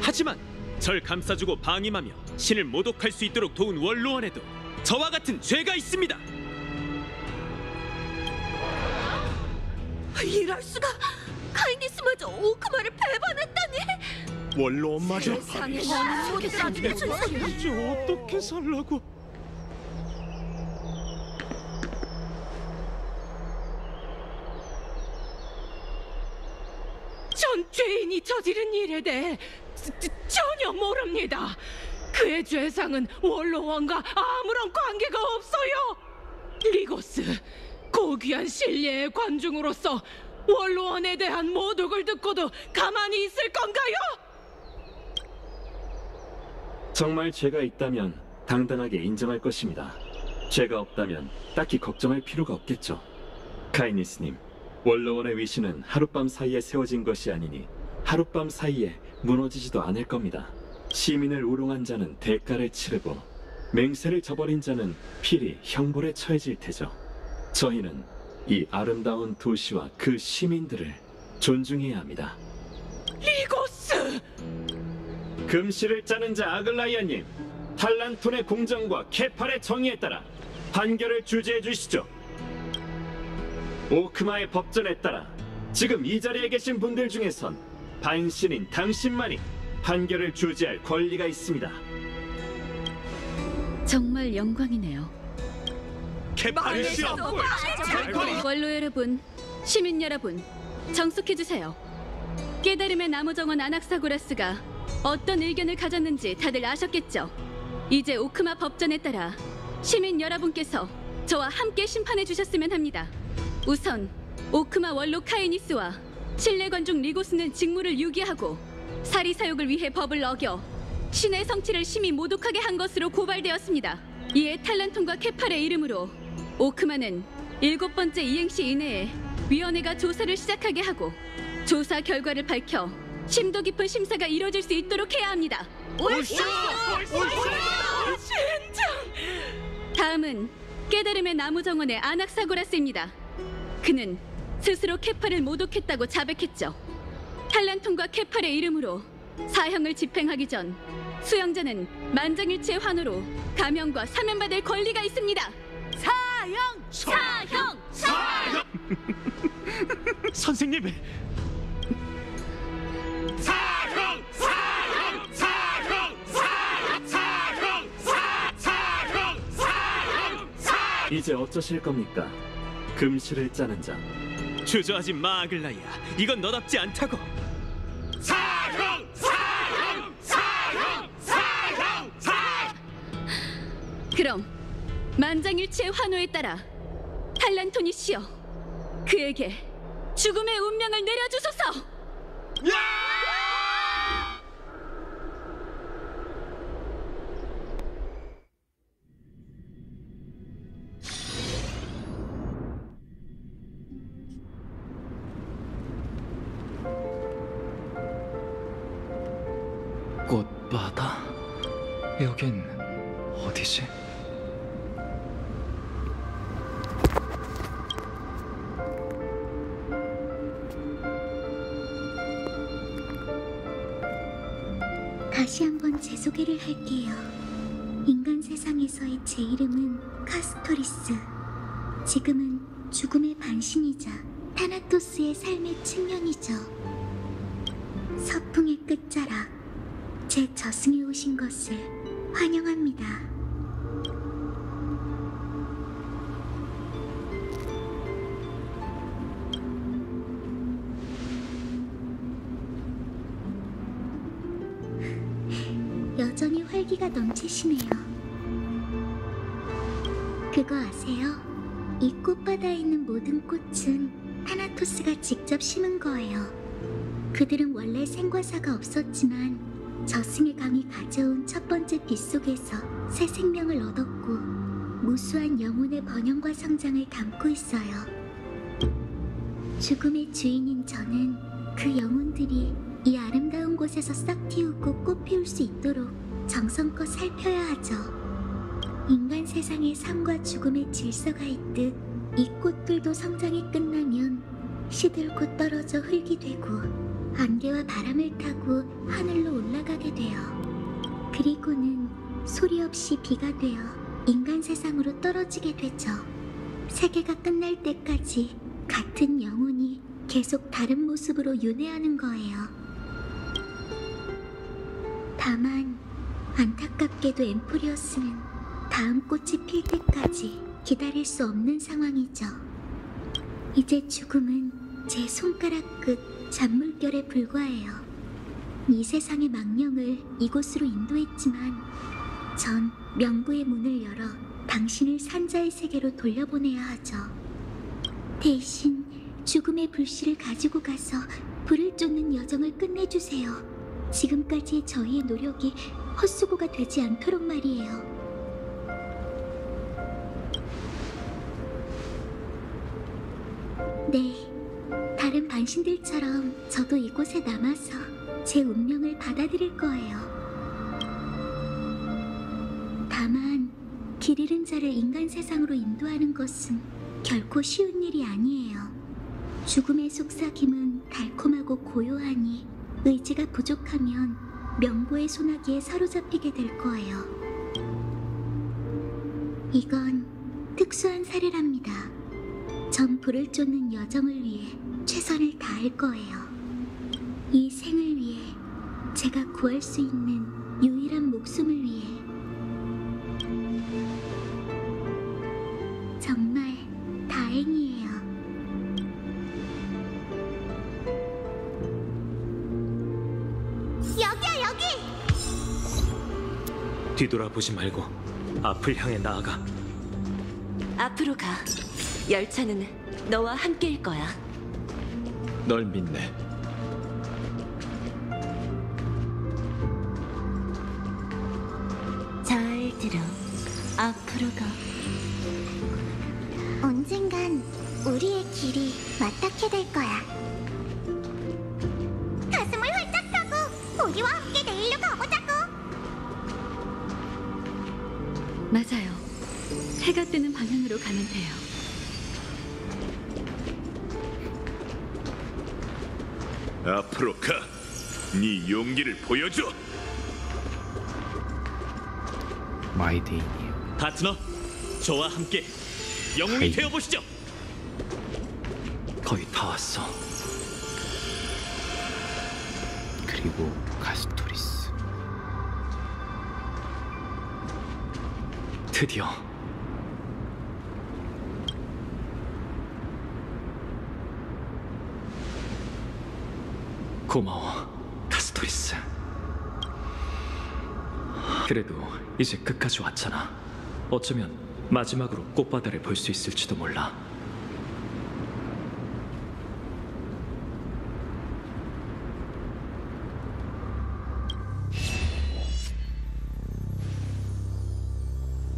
하지만 절 감싸주고 방임하며 신을 모독할 수 있도록 도운 원로원에도 저와 같은 죄가 있습니다. 이럴 수가! 카이니스마저 오크마를 배반했다니! 원로 엄마죠. 세상에 어떻게 무슨 소리야? 이제 어떻게 살라고? 전 죄인이 저지른 일에 대해 전혀 모릅니다. 그의 죄상은 원로원과 아무런 관계가 없어요. 리고스, 고귀한 신뢰의 관중으로서 원로원에 대한 모독을 듣고도 가만히 있을 건가요? 정말 죄가 있다면 당당하게 인정할 것입니다. 죄가 없다면 딱히 걱정할 필요가 없겠죠. 카이니스님, 원로원의 위신은 하룻밤 사이에 세워진 것이 아니니 하룻밤 사이에 무너지지도 않을 겁니다. 시민을 우롱한 자는 대가를 치르고 맹세를 저버린 자는 필히 형벌에 처해질 테죠. 저희는 이 아름다운 도시와 그 시민들을 존중해야 합니다. 리고스! 금시를 짜는 자 아글라이아님, 탈란톤의 공정과 케팔의 정의에 따라 판결을 주재해 주시죠. 오크마의 법전에 따라 지금 이 자리에 계신 분들 중에선 반신인 당신만이 판결을 주재할 권리가 있습니다. 정말 영광이네요. 개판이시여! 원로 여러분, 시민 여러분, 정숙해주세요. 깨달음의 나무 정원 아낙사고라스가 어떤 의견을 가졌는지 다들 아셨겠죠? 이제 오크마 법전에 따라 시민 여러분께서 저와 함께 심판해 주셨으면 합니다. 우선 오크마 원로 카이니스와 칠레관중 리고스는 직무를 유기하고 사리사욕을 위해 법을 어겨 신의 성취를 심히 모독하게 한 것으로 고발되었습니다. 이에 탈란톤과 케팔의 이름으로 오크마는 7번째 이행시 이내에 위원회가 조사를 시작하게 하고 조사 결과를 밝혀 심도 깊은 심사가 이루어질 수 있도록 해야 합니다. 옳소! 다음은 깨달음의 나무 정원의 아낙사고라스입니다. 그는 스스로 케팔을 모독했다고 자백했죠. 탈란톤과 케팔의 이름으로 사형을 집행하기 전 수형자는 만장일치의 환호로 감형과 사면받을 권리가 있습니다. 사형! 선생님! 이제 어쩌실 겁니까? 금시를 짜는 자. 주저하지 마, 아글라이아. 이건 너답지 않다고. 그럼 만장일치의 환호에 따라 탈란톤이 시여 그에게 죽음의 운명을 내려주소서. 꽃바다? 여긴 어디지? 다시 한번 제 소개를 할게요. 인간 세상에서의 제 이름은 카스토리스. 지금은 죽음의 반신이자 타나토스의 삶의 측면이죠. 서풍의 끝자락, 제 저승에 오신 것을 환영합니다. 여전히 활기가 넘치시네요. 그거 아세요? 이 꽃바다에 있는 모든 꽃은 타나토스가 직접 심은 거예요. 그들은 원래 생과사가 없었지만 저승의 강이 가져온 첫 번째 빛 속에서 새 생명을 얻었고 무수한 영혼의 번영과 성장을 담고 있어요. 죽음의 주인인 저는 그 영혼들이 이 아름다운 곳에서 싹 틔우고 꽃 피울 수 있도록 정성껏 살펴야 하죠. 인간 세상의 삶과 죽음의 질서가 있듯 이 꽃들도 성장이 끝나면 시들고 떨어져 흙이 되고 안개와 바람을 타고 하늘로 올라가게 돼요. 그리고는 소리 없이 비가 되어 인간 세상으로 떨어지게 되죠. 세계가 끝날 때까지 같은 영혼이 계속 다른 모습으로 윤회하는 거예요. 다만 안타깝게도 엠포리어스는 다음 꽃이 필 때까지 기다릴 수 없는 상황이죠. 이제 죽음은 제 손가락 끝 잔물결에 불과해요. 이 세상의 망령을 이곳으로 인도했지만 전 명부의 문을 열어 당신을 산자의 세계로 돌려보내야 하죠. 대신 죽음의 불씨를 가지고 가서 불을 쫓는 여정을 끝내주세요. 지금까지의 저희의 노력이 헛수고가 되지 않도록 말이에요. 네, 다른 반신들처럼 저도 이곳에 남아서 제 운명을 받아들일 거예요. 다만 길 잃은 자를 인간 세상으로 인도하는 것은 결코 쉬운 일이 아니에요. 죽음의 속삭임은 달콤하고 고요하니 의지가 부족하면 명보의 소나기에 사로잡히게 될 거예요. 이건 특수한 사례랍니다. 전 불을 쫓는 여정을 위해 최선을 다할 거예요. 이 생을 위해, 제가 구할 수 있는 유일한 목숨을 위해. 정말 다행이에요. 여기야, 여기! 뒤돌아보지 말고 앞을 향해 나아가. 앞으로 가. 열차는 너와 함께일 거야. 널 믿네. 잘 들어. 앞으로 가. 언젠간 우리의 길이 맞닿게 될 거야. 가슴을 활짝 펴고 우리와 함께 내일로 가보자고. 맞아요. 해가 뜨는 방향으로 가면 돼요. 앞으로 가. 네 용기를 보여줘. 마이데이네요. 파트너, 저와 함께 영웅이 되어보시죠. 거의 다 왔어. 그리고 카스토리스. 드디어. 고마워, 카스토리스. 그래도 이제 끝까지 왔잖아. 어쩌면 마지막으로 꽃바다를 볼 수 있을지도 몰라.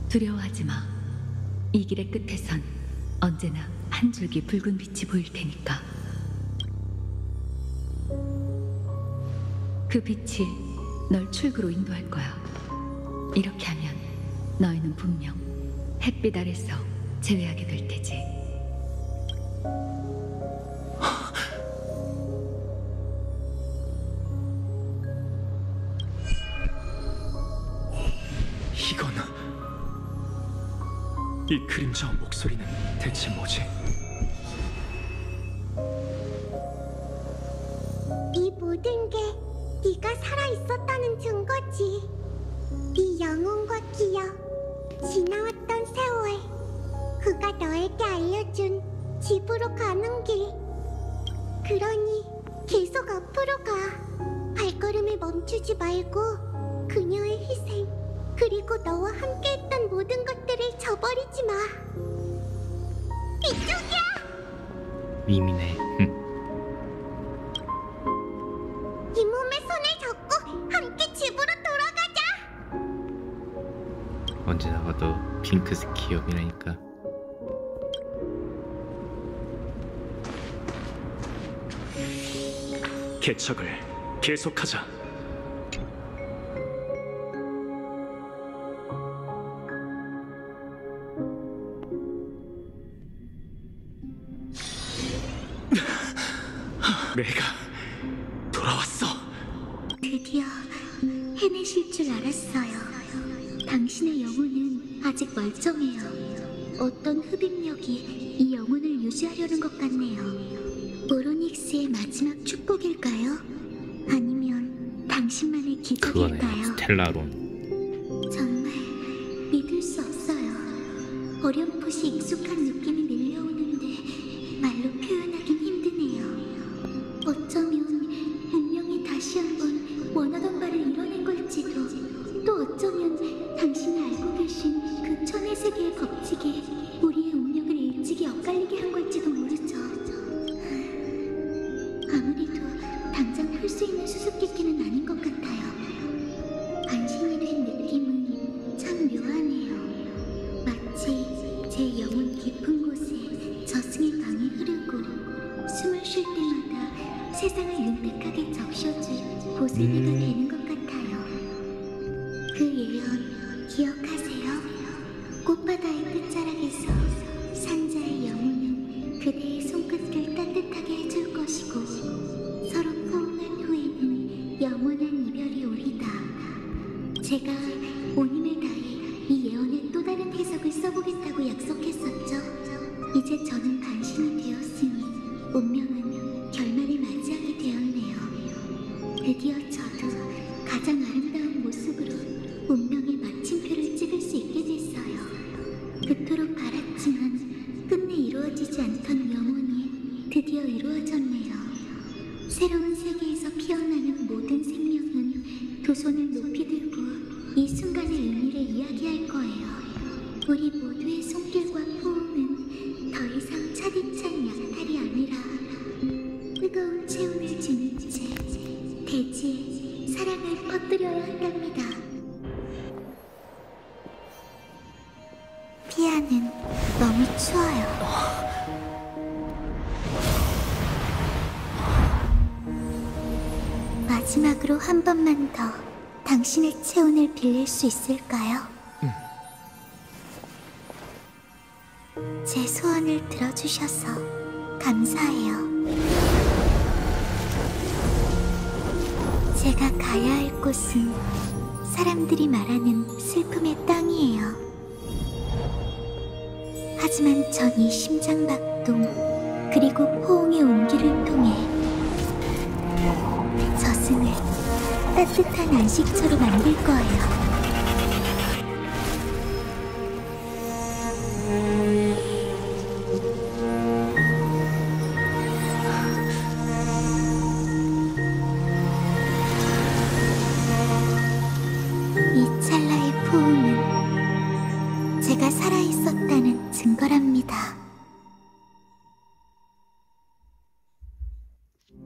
두려워하지 마. 이 길의 끝에선 언제나 한 줄기 붉은 빛이 보일 테니까. 그 빛이 널 출구로 인도할 거야. 이렇게 하면 너희는 분명 햇빛 아래서 제외하게 될 테지. 이건... 이 그림자와 목소리는 대체 뭐지? 이 모든 게 네가 살아있었다는 증거지. 네 영혼과 기억, 지나왔던 세월, 그가 너에게 알려준 집으로 가는 길. 그러니 계속 앞으로 가. 발걸음을 멈추지 말고 그녀의 희생, 그리고 너와 함께했던 모든 것들을 저버리지 마. 이쪽이야! 미미네. 이 몸의 손을 잡고 함께 집으로 돌아가자. 언제 나가도 핑크색 기업이라니까. 개척을 계속하자. 내가 돌아왔어. 드디어 해내실 줄 알았어요. 당신의 영혼은 아직 멀쩡해요. 어떤 흡입력이 이 영혼을 유지하려는 것 같네요. 오로닉스의 마지막 축복일까요? 아니면 당신만의 그거네. 기적일까요? 스텔라론. 정말 믿을 수 없어요. 어렴풋이 익숙한 느낌이 밀려오는데 말로 표현하긴 힘드네요. 어쩌면 운명이 다시 한번 원하던 바를 이뤄낸 걸지도, 또 어쩌면 당신이 알고 계신 그 천의 세계의 법칙이 우리의 운명을 일찍이 엇갈리게 한 걸지도 모르죠. 아무래도 당장 풀 수 있는 수수께끼는 아닌 것 같아요. 안심이 된 느낌은 참 묘하네요. 마치 제 영혼 깊은 곳에 저승의 강이 흐르고 숨을 그 예언 기억하세요? 꽃바다의 끝자락에서 산자의 영혼은 그대의 손끝을 따뜻하게 해줄 것이고 서로 포옹한 후에는 영원한 이별이 오리다. 제가 온 힘을 다해 이 예언의 또 다른 해석을 써보겠다고 약속했었죠. 이제 저는 반신이 되었으니 운명은 결말을 맞이하게 되었네요. 드디어 저도 가장 아름다운 모습으로 운명의 마침표를 찍을 수 있게 됐어요. 그토록 바랐지만 끝내 이루어지지 않던 영혼이 드디어 이루어졌네요. 새로운 세계에서 피어나는 모든 생명은 두 손을 높이 들고 이 순간의 의미를 이야기할 거예요. 우리 모두의 손길과 포옹은 더 이상 차디찬 약탈이 아니라 뜨거운 체온을 지닌 채 대지에 사랑을 퍼뜨려야 한답니다. 피아는 너무 추워요. 마지막으로 한 번만 더 당신의 체온을 빌릴 수 있을까요? 제 소원을 들어주셔서 감사해요. 제가 가야 할 곳은 사람들이 말하는 슬픔의 땅이에요. 하지만 전 이 심장박동 그리고 포옹의 온기를 통해 저승을 따뜻한 안식처로 만들 거예요. 이 찰나의 포옹은 제가 살아있었다는 증거랍니다.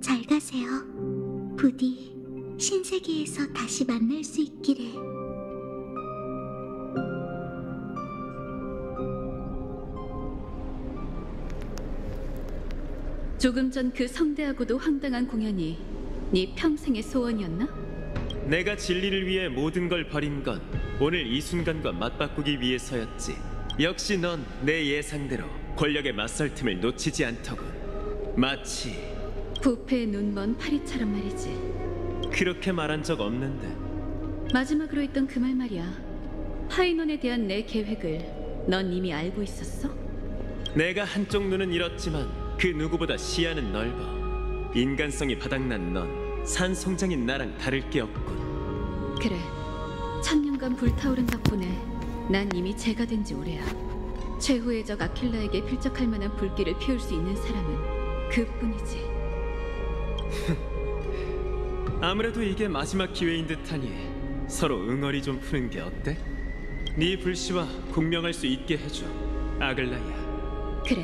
잘 가세요. 부디 신세계에서 다시 만날 수 있기를. 조금 전 그 성대하고도 황당한 공연이 네 평생의 소원이었나? 내가 진리를 위해 모든 걸 버린 건 오늘 이 순간과 맞바꾸기 위해서였지. 역시 넌 내 예상대로 권력의 맞설 틈을 놓치지 않더군. 마치 부패의 눈먼 파리처럼 말이지. 그렇게 말한 적 없는데. 마지막으로 했던 그 말 말이야. 파이논에 대한 내 계획을 넌 이미 알고 있었어? 내가 한쪽 눈은 잃었지만 그 누구보다 시야는 넓어. 인간성이 바닥난 넌 산송장인 나랑 다를 게 없군. 그래, 천년간 불타오른 덕분에 난 이미 재가 된 지 오래야. 최후의 적 아킬라에게 필적할 만한 불길을 피울 수 있는 사람은 그뿐이지. 아무래도 이게 마지막 기회인 듯하니 서로 응어리 좀 푸는 게 어때? 네 불씨와 공명할 수 있게 해줘, 아글라야. 그래.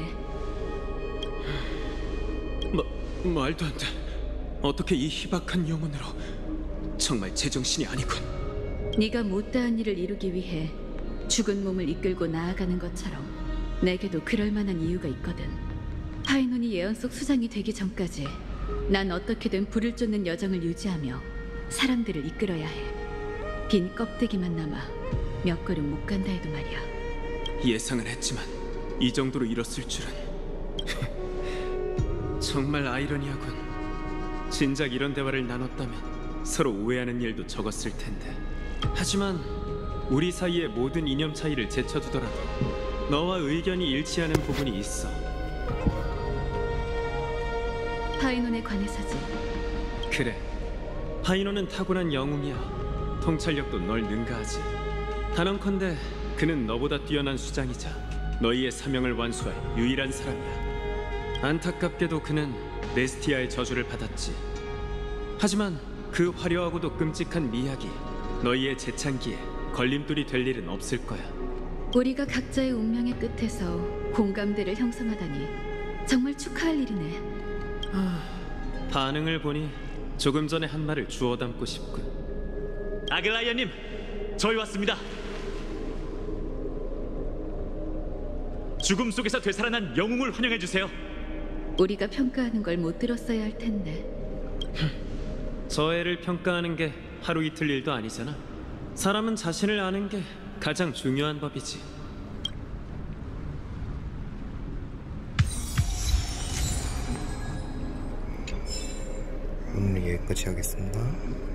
말도 안 돼. 어떻게 이 희박한 영혼으로. 정말 제정신이 아니군. 네가 못다한 일을 이루기 위해 죽은 몸을 이끌고 나아가는 것처럼 내게도 그럴 만한 이유가 있거든. 파이논이 예언 속 수장이 되기 전까지 난 어떻게든 불을 쫓는 여정을 유지하며 사람들을 이끌어야 해. 빈 껍데기만 남아 몇 걸음 못 간다 해도 말이야. 예상은 했지만 이 정도로 잃었을 줄은. 정말 아이러니하군. 진작 이런 대화를 나눴다면 서로 오해하는 일도 적었을 텐데. 하지만 우리 사이의 모든 이념 차이를 제쳐두더라도 너와 의견이 일치하는 부분이 있어. 파이논에 관해서지. 그래, 파이논은 타고난 영웅이야. 통찰력도 널 능가하지. 단언컨대 그는 너보다 뛰어난 수장이자 너희의 사명을 완수할 유일한 사람이야. 안타깝게도 그는 네스티아의 저주를 받았지. 하지만 그 화려하고도 끔찍한 미학이 너희의 재창기에 걸림돌이 될 일은 없을 거야. 우리가 각자의 운명의 끝에서 공감대를 형성하다니 정말 축하할 일이네. 반응을 보니 조금 전에 한 말을 주워 담고 싶군. 아글라이아님, 저희 왔습니다. 죽음 속에서 되살아난 영웅을 환영해 주세요. 우리가 평가하는 걸 못 들었어야 할 텐데. 저 애를 평가하는 게 하루 이틀 일도 아니잖아. 사람은 자신을 아는 게 가장 중요한 법이지. 오늘 여기까지 하겠습니다.